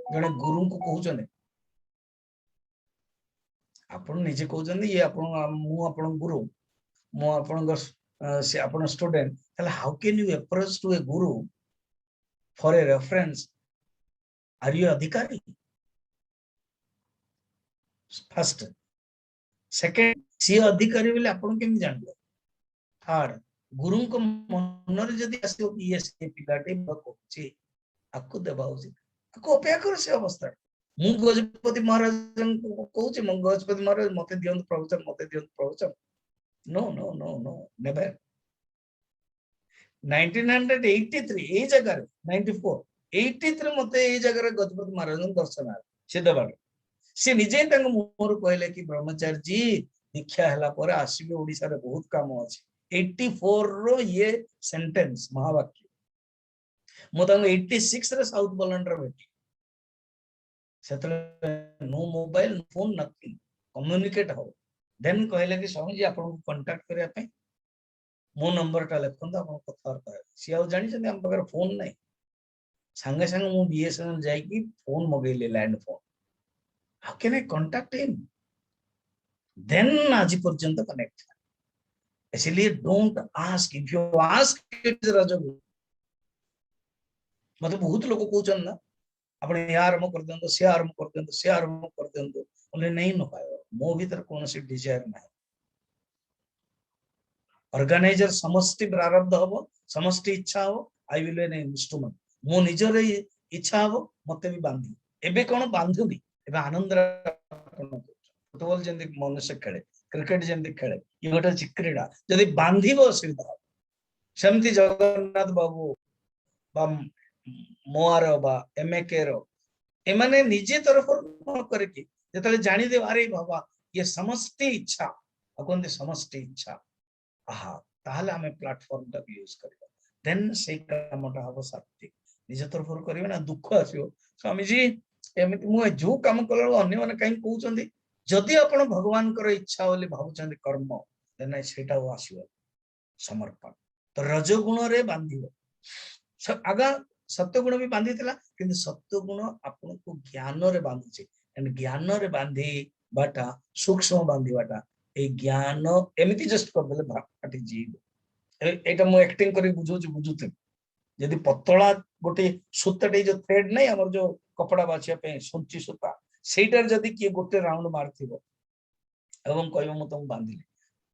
जने गुरु को कहउछने आपण निजे कहउछन ये आपण मु आपण गुरु मु आपण से आपण स्टूडेंट ताले how can you approach to a guru for a reference are you अधिकारी। फर्स्ट सेकंड सी अधिकारी बोले आपण केम जानबो। थर्ड गुरु को मन रे जदी आसीओ कि ये से पिलाटे बकोची आको देबा उचित आको अपेक्षा कर से अवस्था। मु गजपति महाराज को कहउची म गजपति महाराज मते दियंत प्रवचन no no no no never. 1983 ए जगह 94 83 मते ए जगह रे गजपति महाराज दर्शन से दबार से निजे तंग मोर कहले कि ब्रह्मचारी जी दीक्षा हला पर आसीबे ओडिसा रे बहुत काम अछि। 84 रो ये सेंटेंस महावाक्य मो तंग 86 रे साउथ बॉलैंड रे भेटी सेतले no mobile no phone nothing communicate हो। देन कहले कि स्वामी जी आपन को कांटेक्ट करिया पे मो नंबर टा लिखन आपन कथार सी आ जानि छन हम पगर फोन नहीं संगे संगे मु बीएसएनएल जाई कि फोन मगेले land phone how can I contact him then आज पर्यंत कनेक्ट। इसलिए don't ask if you ask it is रजोगुण। मतलब बहुत लोग कहउछन ना आपण यार आरंभ कर देंतो से आरंभ कर देंतो से आरंभ कर देंतो बोले नहीं न पायो मो भीतर कौन सी डिजायर नहीं। ऑर्गेनाइजर समष्टि प्रारब्ध हबो समष्टि इच्छा हो आई विल एन इंस्ट्रूमेंट मो निजर इच्छा हबो मते भी बांधी एबे कोन बांधुनी एबे आनंद फुटबॉल जेंति मनुष्य खेले क्रिकेट जेंति खेले ये गोटे क्रीड़ा जदि बांधिबो असुविधा सेमति जगन्नाथ बाबू बा मोआर बा एमएके रो एमाने निजे तरफ न करे कि जेतले जानि दे अरे बाबा ये समष्टि इच्छा अकोंदे समष्टि इच्छा आहा ताहले हमें प्लेटफॉर्म टा यूज करबा देन से कामटा हबो सात्विक निजे तरफ करबे ना दुख आसियो। स्वामी जी एमिति मु जो काम करलो अन्य माने काई कहउचंदी जदि आपण भगवान कर इच्छा होले भाबुचंदी कर्म देन सेटा आसियो समर्पण। तो रजोगुण रे बांधिबो आगा सत्वगुण भी बांधी थिला किंतु सत्वगुण आपन को ज्ञान रे बांधुचे एंड ज्ञान रे बांधी बाटा सूक्ष्म बांधी बाटा ए ज्ञान एमिति जस्ट कर देले फाटी जीव एटा मु एक्टिंग करी बुझुते यदि पतला गोटे सूताटे जो थ्रेड नहीं हमर जो कपड़ा बाछिया पे सुंची सूता सेटार जदि कि गोटे राउंड मारथिबो एवं कहबो मु तुम बांधिले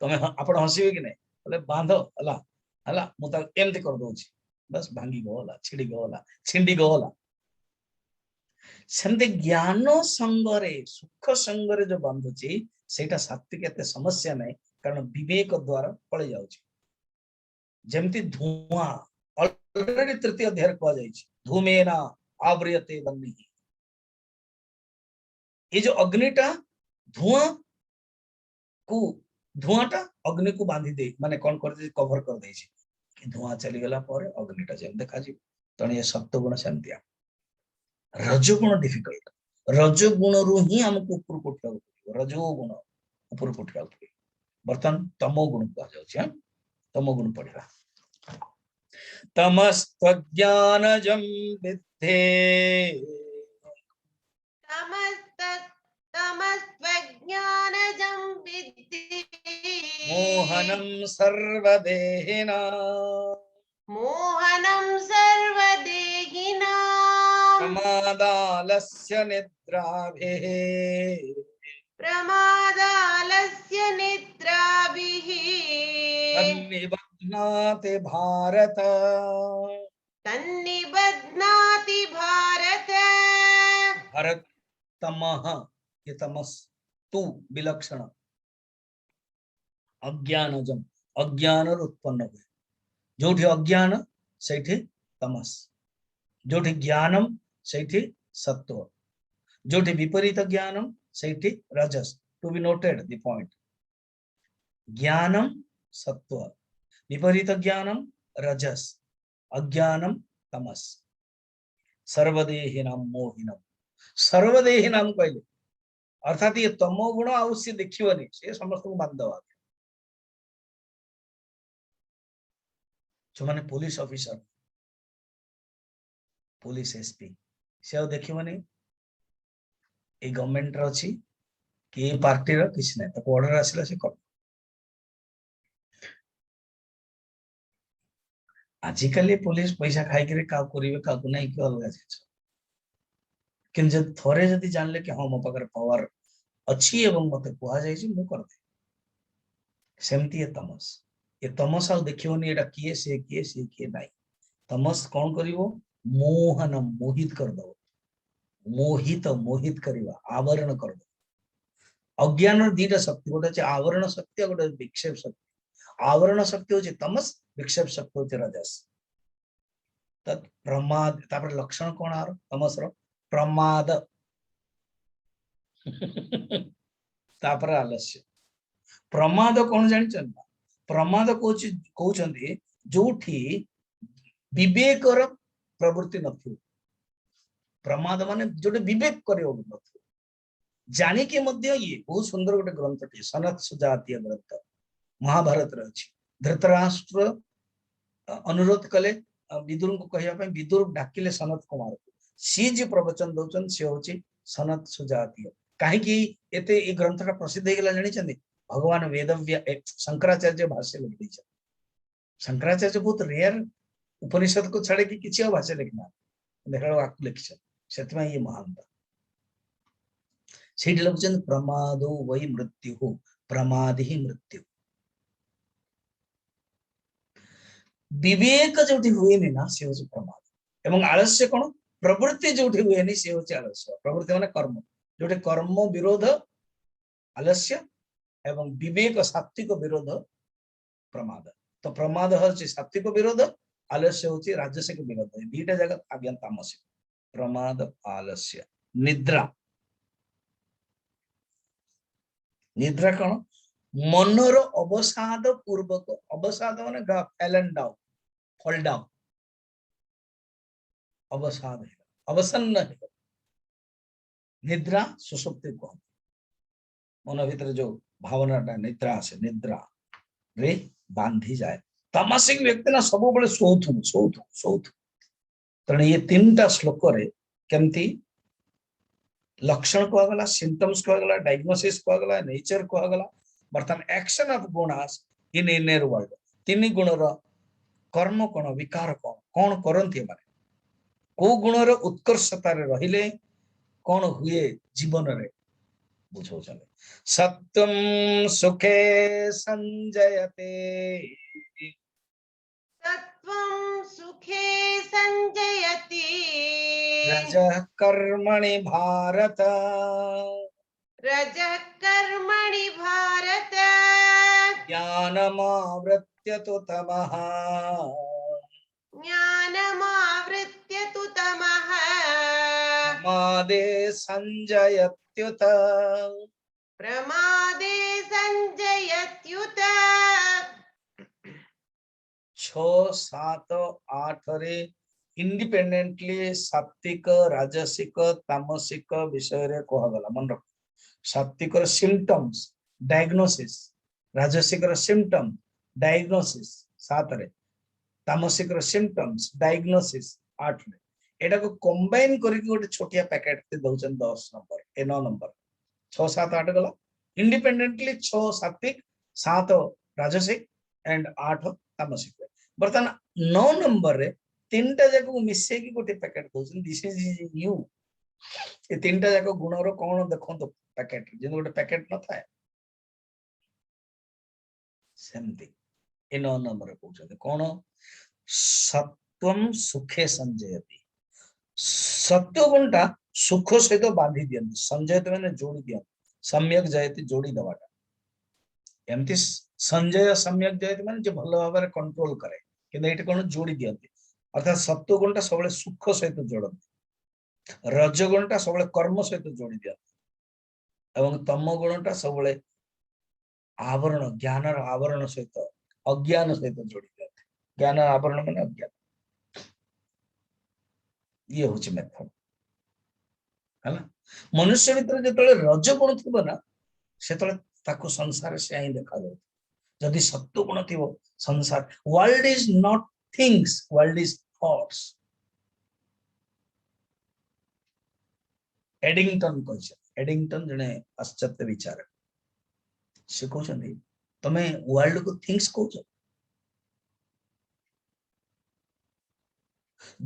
तमे आपण हसिबे कि नहीं बोले बांधो हला हला मु ता एमति कर दोची बस भांगी गला छिड़ी गला छिंडी गला। सेमते ज्ञान संगरे सुख संगरे जो बांधुची सेटा सात्विक एते समस्या नहीं कारण विवेक द्वारा पळे जाउची। जेमति धुआं ऑलरेडी तृतीय अध्याय कह जाइछि धूमेना आवृयते वह्नि ये जो अग्निटा धुआं को धुआंटा अग्नि को बांधी दे माने कोन कर दे कवर कर देछि कि धुआं चली गला पर अग्निटा जेम देखा जी तने सत्वगुण शांतिया रजोगुण डिफिकल्ट रजोगुण रु ही हमको ऊपर कोठा रजोगुण ऊपर कोठा बर्तन तमोगुण कह जाउछि तमोगुण पढ़िबा तमस्त्वज्ञानजं विद्धे तमस्त्वज्ञानजं विद्धि मोहनं सर्वदेहिना मोहनं सर्वदेहिना प्रमादालस्य निद्राभिः प्रमादालस्य निद्राभिः तन्निबध्नाति भारत तन्निबध्नाति भारत भरत तमः ये तमस तू विलक्षण अज्ञानजम अज्ञान उत्पन्न हुए जोठी अज्ञान सेठी तमस जोठी ज्ञानम सेठी सत्व जोठी विपरीत ज्ञानम सेठी रजस to be noted the point ज्ञानम सत्व विपरीत ज्ञानम रजस अज्ञानम तमस सर्वदेहिनाम मोहिनम सर्वदेहिनाम कहले अर्थात ये तमो गुण आवश्य देखिबनी से समस्त को बांधवा जो माने पुलिस ऑफिसर पुलिस एसपी से देखिबनी ए गवर्नमेंट रो अछि कि पार्टी रो किछ नै तो ऑर्डर आसिला से कर आजिकली पुलिस पैसा खाई करे का करिवे का को नै कि अलग छै किन जब थोरे जदी जानले कि हां मो पकर पावर अछि एवं मते कुआ जाय छी मु कर दे सेमती है तमस ये तमस आ देखियोनी एटा किए से किए नाही तमस कौन करिवो मोहन मोहित कर दो मोहित करिवा आवरण कर दो अज्ञान दीटा शक्ति गोटे छै आवरण शक्ति आ गोटे विक्षेप शक्ति आवरण शक्ति होचे तमस विक्षेप शक्ति होचे रजस तत् प्रमाद तापर लक्षण कोन आर तमस रो प्रमाद तापर आलस्य प्रमाद कोन जानि छन प्रमाद कहउछन्ती जोठी विवेकर प्रवृत्ति नथु प्रमाद माने जोटे विवेक करियो नथु जानि के मध्य ये बहुत सुंदर गोटे ग्रंथ टे सनत सुजातीय ग्रंथ महाभारत रे अछि धृतराष्ट्र अनुरोध कले विदुर को कहिया पे विदुर डाकिले सनत कुमार को सी जे प्रवचन दउचन से होची सनत सुजातीय काहे कि एते ए ग्रंथटा प्रसिद्ध हे गेला जानि छथि भगवान वेदव्य शंकराचार्य भाष्य लिख दी शंकराचार्य बहुत रेयर उपनिषद को छाड़े कि किसी भाष्य लिखना देखा आपको लिख से ये महानता से लिखुन प्रमादो वै मृत्यु प्रमाद ही मृत्यु विवेक जो हुए ना से हूँ प्रमाद एवं आलस्य कौन प्रवृत्ति जो हुए से हूँ आलस्य प्रवृत्ति माने कर्म जो कर्म विरोध आलस्य एवं विवेक सात्विक विरोध प्रमाद तो प्रमाद होची सात्विक विरोध आलस्य होची राजसिक विरोध दीटा जगह आज्ञा तामसिक प्रमाद आलस्य निद्रा निद्रा कौन मनोर अवसाद पूर्वक अवसाद माने फैलन डाउन फॉल डाउन अवसाद अवसन्न है निद्रा सुसुप्ति को मन भीतर जो भावना निद्रा आसे निद्रा रे बांधी जाए तामसिक व्यक्ति ना सब बड़े सोथु तेणु ये तीन टा श्लोक रे केमती लक्षण को गला सिम्पटम्स को गला डायग्नोसिस को गला नेचर को गला बर्तमान action of gunas in inner world तीन गुण रो कर्म कोन विकार कोन करंती माने को गुण रो उत्कर्षता रे रहिले कोन हुए जीवन रे बुझो चले सत्यम सुखे संजयते सत्वं सुखे संजयति रजः कर्मणि भारत रजः कर्मणि भारत ज्ञानमावृत्य तु तमः ज्ञानमावृत्य तु तमः प्रमादे संजयत्युत प्रमादे संजयत्युत 6, 7, 8 रे इंडिपेंडेंटली सात्विक राजसिक तामसिक विषय रे कह गला मन रख सात्विक रो सिम्पटम्स डायग्नोसिस राजसिक रो सिम्पटम डायग्नोसिस 7 रे तामसिक रो सिम्पटम्स डायग्नोसिस 8 रे एटा को कंबाइन करके गोटे छोटिया पैकेट ते दउचन 10 नंबर ए 9 नंबर 6, 7, 8 गला इंडिपेंडेंटली 6 सात्विक 7 राजसिक एंड 8 तामसिक बर्तमान 9 नंबर रे तीनटा जाक मिसे की गोटे packet दउचन this is U A तीनटा जाक गुण रो कोन देखंतो पैकेट जे गोटे पैकेट न थाए सेमती ए 9 नंबर कहउछते कोन सत्वम सुखे संजयति सत्व गुणटा सुख सहित बांधी दियंती संजयति माने जोड़ी दियंती सम्यक जयति जोड़ी दवाटा एमती संजय सम्यक जयति माने जे भलो भाबरे कंट्रोल करे कि एठी कोन जोड़ी दियंती अर्थात सत्व गुणटा सबले सुख सहित जोड़ती रजगुणटा सबले कर्म सहित जोड़ी दियंती एवं तम गुणटा सबले आवरण ज्ञान आवरण सहित अज्ञान सहित जोड़ी दियंती ज्ञान आवरण माने अज्ञान ये होची मेथड हला मनुष्य भीतर जेतले रजगुण थिबो ना सेतले ताको संसार से ही देखा जाय जदि सत्व गुण थिबो संसार world is not things world is thoughts Eddington जने पाश्चात्य विचार से कहउछन्ती तमे वर्ल्ड को थिंग्स कहउछ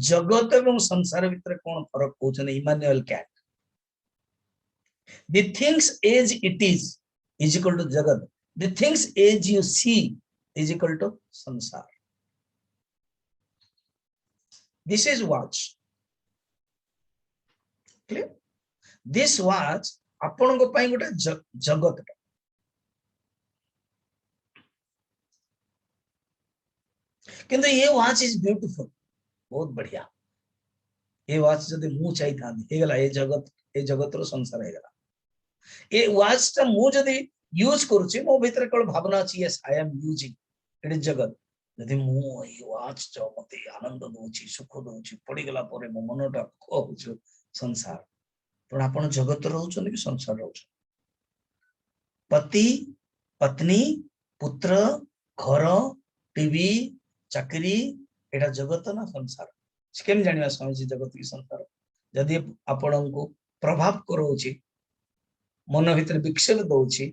जगत एवं संसार भीतर कोन फरक कहउछन Immanuel Kant the things as it is equal to jagat the things as you see is equal to sansar this is watch clear this watch आपन को पई गोटे जगत किंतु ये वॉच इज ब्यूटीफुल बहुत बढ़िया ये वॉच जदि मु चाहि था हे गला ये जगत रो संसार हे गला ए वॉच ता मु जदि यूज करूची मो भीतर केवल भावना अछि yes I am using it is जगत जदि मु ए वॉच जो मते आनंद दोची सुख दोची पड़ी गला परे मो मनटा होछ संसार पण आपण जगत रहउछन कि संसार रहउछ पति पत्नी पुत्र घर टीवी चाकरी एटा जगत ना संसार केम जानिबा समझी जगत की संसार जदि आपण को प्रभाव करोची मन भीतर विक्षेप दौची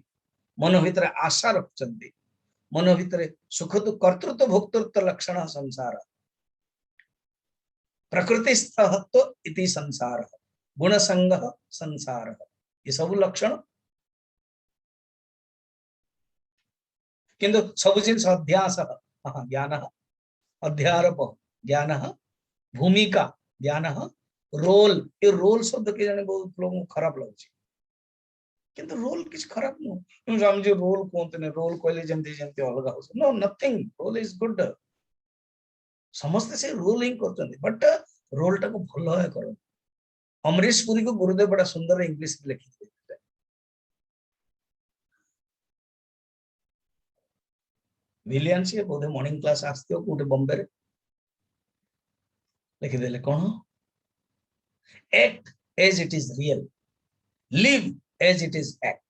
मन भीतर आशा रखचंती मन भीतर सुख दुख कर्तृत्व भोक्तृत्व लक्षण संसार प्रकृति स्थहत्व इति संसार गुण संग संसार ये सब लक्षण किंतु सब जिन अध्यास ज्ञान अध्यारोप ज्ञान भूमिका ज्ञान रोल ये रोल शब्द के जाने बहुत लोगों को खराब लगुची किंतु रोल किछ खराब नो हम जो रोल कोनते ने रोल कहले जेंति जेंति अलग हो no nothing role is good समस्त से रोल ही करचंती बट रोल टा को भलो है करो अमरीश पुरी को गुरुदेव बड़ा सुंदर इंग्लिश में लिखि थे विलियन से बोधे मॉर्निंग क्लास आस्ते हो कोटे बॉम्बे रे लिखि देले कोन act as it is real live as it is act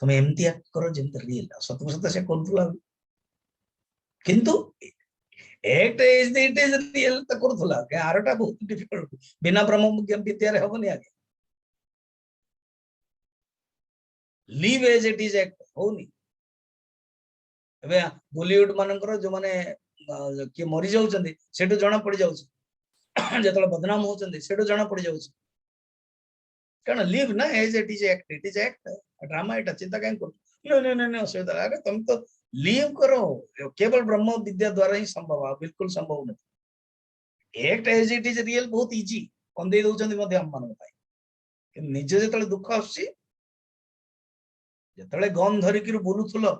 तुम्हें एमती एक्ट करो जेंत रियल सत सत से करथुला किंतु act as it is real त करथुला के आरटा बहुत डिफिकल्ट बिना ब्रह्म ज्ञान विद्या रे होबनी आगे live as it is act होनी एबे बॉलीवुड मानकर जो माने के मरि जाउछन्ती सेटो जणा पड़ी जाउछ जेतला बदनाम होछन्ती सेटो जणा पड़ी जाउछ कारण लिव ना as it is act drama एटा चिंता काहे कर नो नो नो नो से अरे तुम तो लिव करो केवल ब्रह्म विद्या द्वारा ही संभव है बिल्कुल संभव नहीं act as it is real बहुत इजी कोन दे दोचंदी मध्ये हम मान पाई कि निजे जेतले दुख आसी जेतले गन धरि कि बुलुथुलो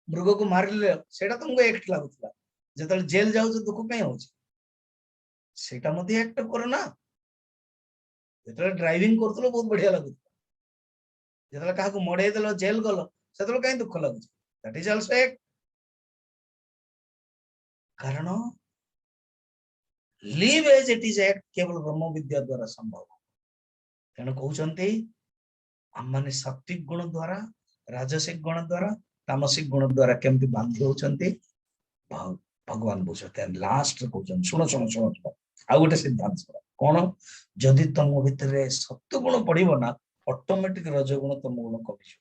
मृग को मारले सेटा तुमको एक्ट लागुतला जेतले जेल जाउ दुख काहे होची सेटा मध्ये एक्ट करो ना जेतले ड्राइविंग करथलो बहुत बढ़िया लागुत जेतले काहा को मडे देलो जेल गलो सेतले काहे दुख लागु दैट इज आल्सो एक कारण live as it is act केवल ब्रह्म विद्या द्वारा संभव तेणु कहउचंती हम माने सात्विक गुण द्वारा राजसिक गुण द्वारा तामसिक गुण द्वारा केमती बांधी होचंती भगवान बुझते लास्ट कहउचन सुनो सुनो सुनो आ गोटे सिद्धांत कोन जदि तुम भीतर सत्व गुण पड़िबो ना ऑटोमेटिक रजगुण तुम गुण कमी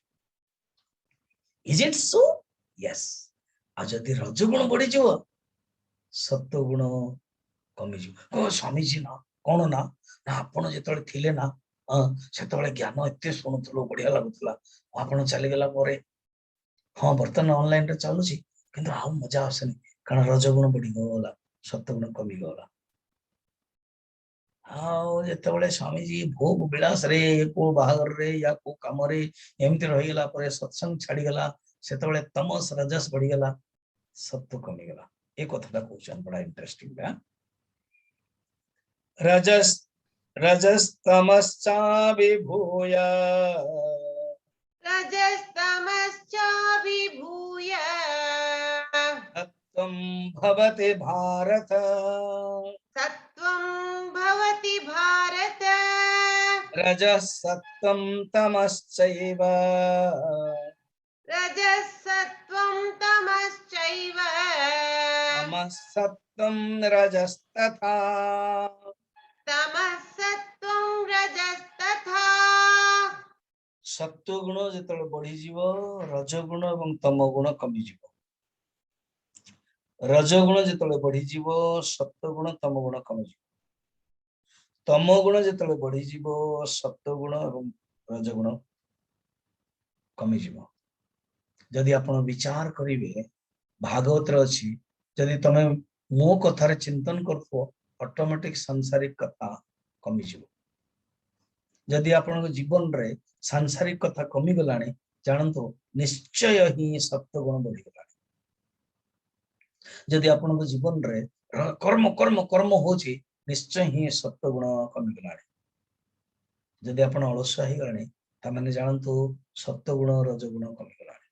इज इट सो यस आ जदि रजगुण बढ़ी जो सत्व गुण कमी जो स्वामी जी ना कोन ना ना आपण जेतले थिले ना ସେତେବେଳେ ଜ୍ଞାନ ଏତେ ଶୁଣୁଥିଲୁ ବଢିଆ ଲାଗୁଥିଲା, ଆପଣ ଚାଲିଗଲା ପରେ ହଁ ବର୍ତ୍ତମାନ ଅନଲାଇନ ରେ ଚାଲୁଛି କିନ୍ତୁ ଆଉ ମଜା ଆସୁନି, କାରଣ ରଜଗୁଣ ବଢିଗଲା, ସତ୍ୱଗୁଣ କମିଗଲା। ଆଉ ଯେତେବେଳେ ସ୍ୱାମୀଜୀ ଭୋଗ ବିଳାସରେ କୋଉ ବାହାଘରରେ ୟା କୋଉ କାମରେ ଏମିତି ରହିଗଲା ପରେ ସତ୍ସଙ୍ଗ ଛାଡିଗଲା, ସେତେବେଳେ ତମସ ରଜସ ବଢିଗଲା, ସତ୍ୱ କମିଗଲା। ଏ କଥାଟା କହୁଛନ୍ତି, ବଡ ଇଣ୍ଟରେଷ୍ଟିଂ। ରଜସ୍ ରଜಸ್ತମଶ୍ଚା ବିଭୂୟ रजस्तमश्चाभिभूय सत्त्वं भवति भारत। सत्त्वं भवति भारत। रजः सत्त्वं तमश्चैव रजः सत्त्वं तमश्चैव तमः सत्त्वं रजस्तथा। तमः सत्त्वं रजस्तथा। सत्व गुण ଯେତେବେଳେ ବଢିଯିବ, ରଜଗୁଣ ଏବଂ ତମ ଗୁଣ କମିଯିବ। ରଜଗୁଣ ଯେତେବେଳେ ବଢିଯିବ, ସତ୍ୱଗୁଣ ତମ ଗୁଣ କମିଯିବ। ତମ ଗୁଣ ଯେତେବେଳେ ବଢିଯିବ, ସତ୍ୱଗୁଣ ଏବଂ ରଜଗୁଣ କମିଯିବ। ଯଦି ଆପଣ ବିଚାର କରିବେ, ଭାଗବତରେ ଅଛି, ଯଦି ତମେ ମୋ କଥାରେ ଚିନ୍ତନ କରୁଥିବ, ଅଟୋମେଟିକ ସାଂସାରିକ କଥା କମିଯିବ। ଯଦି ଆପଣଙ୍କ ଜୀବନରେ ସାଂସାରିକ କଥା କମିଗଲାଣି, ଜାଣନ୍ତୁ ନିଶ୍ଚୟ ହିଁ ସତ୍ୱଗୁଣ ବଢିଗଲାଣି। ଯଦି ଆପଣଙ୍କ ଜୀବନରେ କର୍ମ କର୍ମ କର୍ମ ହଉଛି, ନିଶ୍ଚୟ ହିଁ ସତ୍ୱଗୁଣ କମିଗଲାଣି। ଯଦି ଆପଣ ଅଳସୁଆ ହେଇଗଲାଣି, ତାମାନେ ଜାଣନ୍ତୁ ସତ୍ୱଗୁଣ ରଜଗୁଣ କମିଗଲାଣି।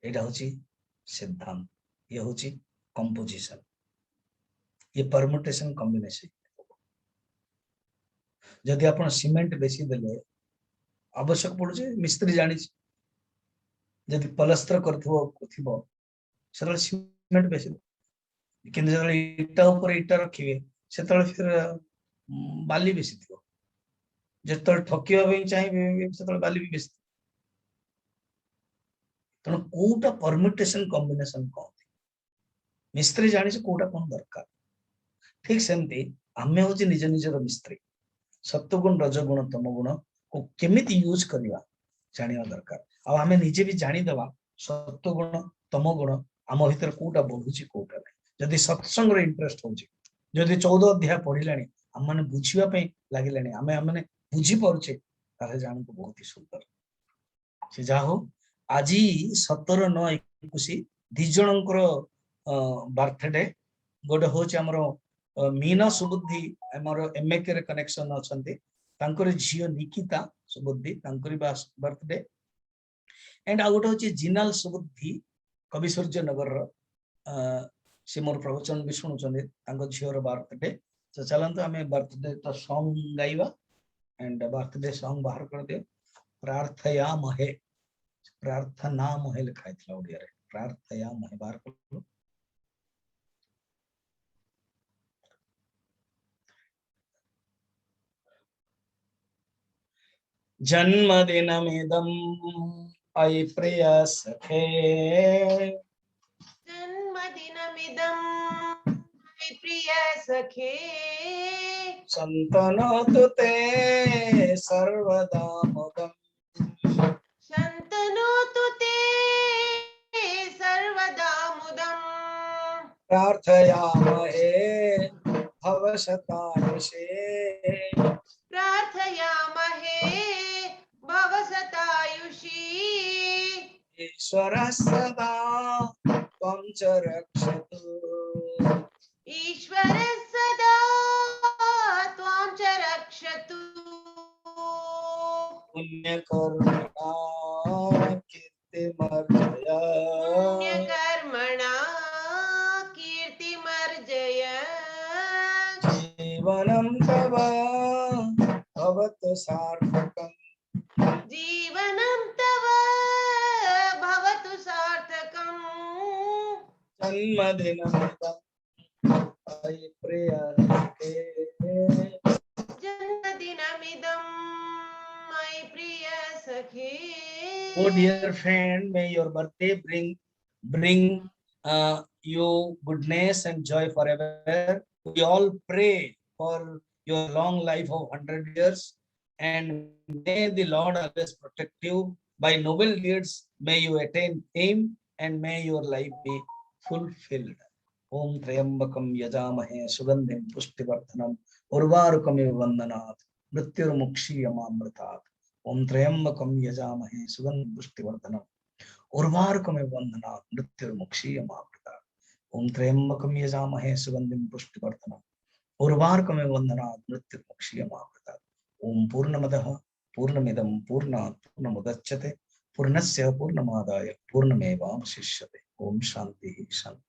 ଏଇଟା ହଉଛି ସିଦ୍ଧାନ୍ତ, ଇଏ ହଉଛି କମ୍ପୋଜିସନ, ଇଏ ପରମୁଟେସନ କମ୍ବିନେସନ। ଯଦି ଆପଣ ସିମେଣ୍ଟ ବେଶୀ ଦେଲେ, ଆବଶ୍ୟକ ପଡୁଛି, ମିସ୍ତ୍ରୀ ଜାଣିଛି, ଯଦି ପଲସ୍ତ୍ର କରିଥିବ ସେତେବେଳେ ସିମେଣ୍ଟ ବେଶୀ, କିନ୍ତୁ ଯେତେବେଳେ ଇଟା ଉପରେ ଇଟା ରଖିବେ, ସେତେବେଳେ ଫିର ବାଲି ବେଶୀ ଥିବ। ଯେତେବେଳେ ଠକିବା ପାଇଁ ଚାହିଁବେ, ସେତେବେଳେ ବାଲି ବି ବେଶୀ। ତେଣୁ କୋଉଟା ପରମ୍ୟୁଟେସନ କମ୍ବିନେସନ କହନ୍ତି, ମିସ୍ତ୍ରୀ ଜାଣିଛି କୋଉଟା କଣ ଦରକାର। ଠିକ ସେମିତି ଆମେ ହଉଛି ନିଜ ନିଜର ମିସ୍ତ୍ରୀ। ସତ୍ୱଗୁଣ ରଜଗୁଣ ତମ ଗୁଣ କୁ କେମିତି ୟୁଜ କରିବା ଜାଣିବା ଦରକାର। ଆଉ ଆମେ ନିଜେ ବି ଜାଣିଦେବା ସତ୍ୱଗୁଣ ତମ ଗୁଣ ଆମ ଭିତରେ କୋଉଟା ବଢୁଛି କୋଉଟା ନାହିଁ। ଯଦି ସତ୍ସଙ୍ଗରେ ଇଣ୍ଟରେଷ୍ଟ ହଉଛି, ଯଦି 14 ଅଧ୍ୟାୟ ପଢିଲାଣି, ଆମମାନେ ବୁଝିବା ପାଇଁ ଲାଗିଲାଣି, ଆମେ ବୁଝିପାରୁଛେ, ତାହେଲେ ଜାଣନ୍ତୁ ବହୁତ ହି ସୁନ୍ଦର। ସେ ଯାହା ହଉ, ଆଜି 17/9/21 ଦି ଜଣଙ୍କର ବାର୍ଥଡେ। ଗୋଟେ ହଉଛି ଆମର मीना सुबुद्धि, ଆମର एमएके रे कनेक्शन ଅଛନ୍ତି, ତାଙ୍କର ଝିଅ ନିକିତା ସୁବୁଦ୍ଧି, ତାଙ୍କରି ବାର୍ଥଡେ। एंड ଆଉ ଗୋଟେ ହଉଛି ଜିନାଲ ସୁବୁଦ୍ଧି, କବି ସୂର୍ଯ୍ୟ ନଗରର, ସେ ମୋର ପ୍ରବଚନ ବି ଶୁଣୁଛନ୍ତି, ତାଙ୍କ ଝିଅର ବାର୍ଥଡେ। ତ ଚାଲନ୍ତୁ ଆମେ ବାର୍ଥଡେ ତ ସଙ୍ଗ ଗାଇବା, एंड ବାର୍ଥଡେ ସଙ୍ଗ ବାହାର କରିଦିଅ। ପ୍ରାର୍ଥୟାମହେ, ପ୍ରାର୍ଥନାମହେ ଲେଖା ହେଇଥିଲା ଓଡ଼ିଆରେ, ପ୍ରାର୍ଥୟାମହେ ବାହାର କରୁ। जन्मदिनमिदं अयि प्रिय सखे, जन्मदिनमिदं अयि प्रिय सखे, सन्तनोतु ते सर्वदा मुदम्, शन्तनोतु ते सर्वदा मुदम्, प्रार्थयामहे भवशतायुषे, प्रार्थयामहे भवशतायुषी, ईश्वरः सदा त्वं च रक्षतु, ईश्वरः सदा त्वां च रक्षतु, पुण्यकर्मणा कीर्तिमर्जय, पुण्यकर्मणा कीर्तिमर्जय, जीवनं तव भवतु सार्थकम्, जीवनं तव भवतु सार्थकम्, जन्मदिनमिदं अयि प्रिय सखे, जन्मदिनमिदं मयि प्रिय सखे। Oh dear friend, may your birthday bring you goodness and joy forever. We all pray for your long life of 100 years, and may the Lord always protect you by noble deeds. May you attain aim, and may your life be fulfilled. Om Trayambakam Yajamahe Sugandhim Pushtivarthanam Urvarukamiv Vandanath Mrityurmukshiyamamritat. Om Trayambakam Yajamahe Sugandhim Pushtivarthanam Urvarukamiv Vandanath Mrityurmukshiyamamritat. Om Trayambakam Yajamahe Sugandhim Pushtivarthanam Urvarukamiv Vandanath Mrityurmukshiyamamritat. Om Purnamadah Purnamidam Purnat Purnamudachyate Purnasya Purnamadaya Purnamevavasishyate. Om Shanti Shanti.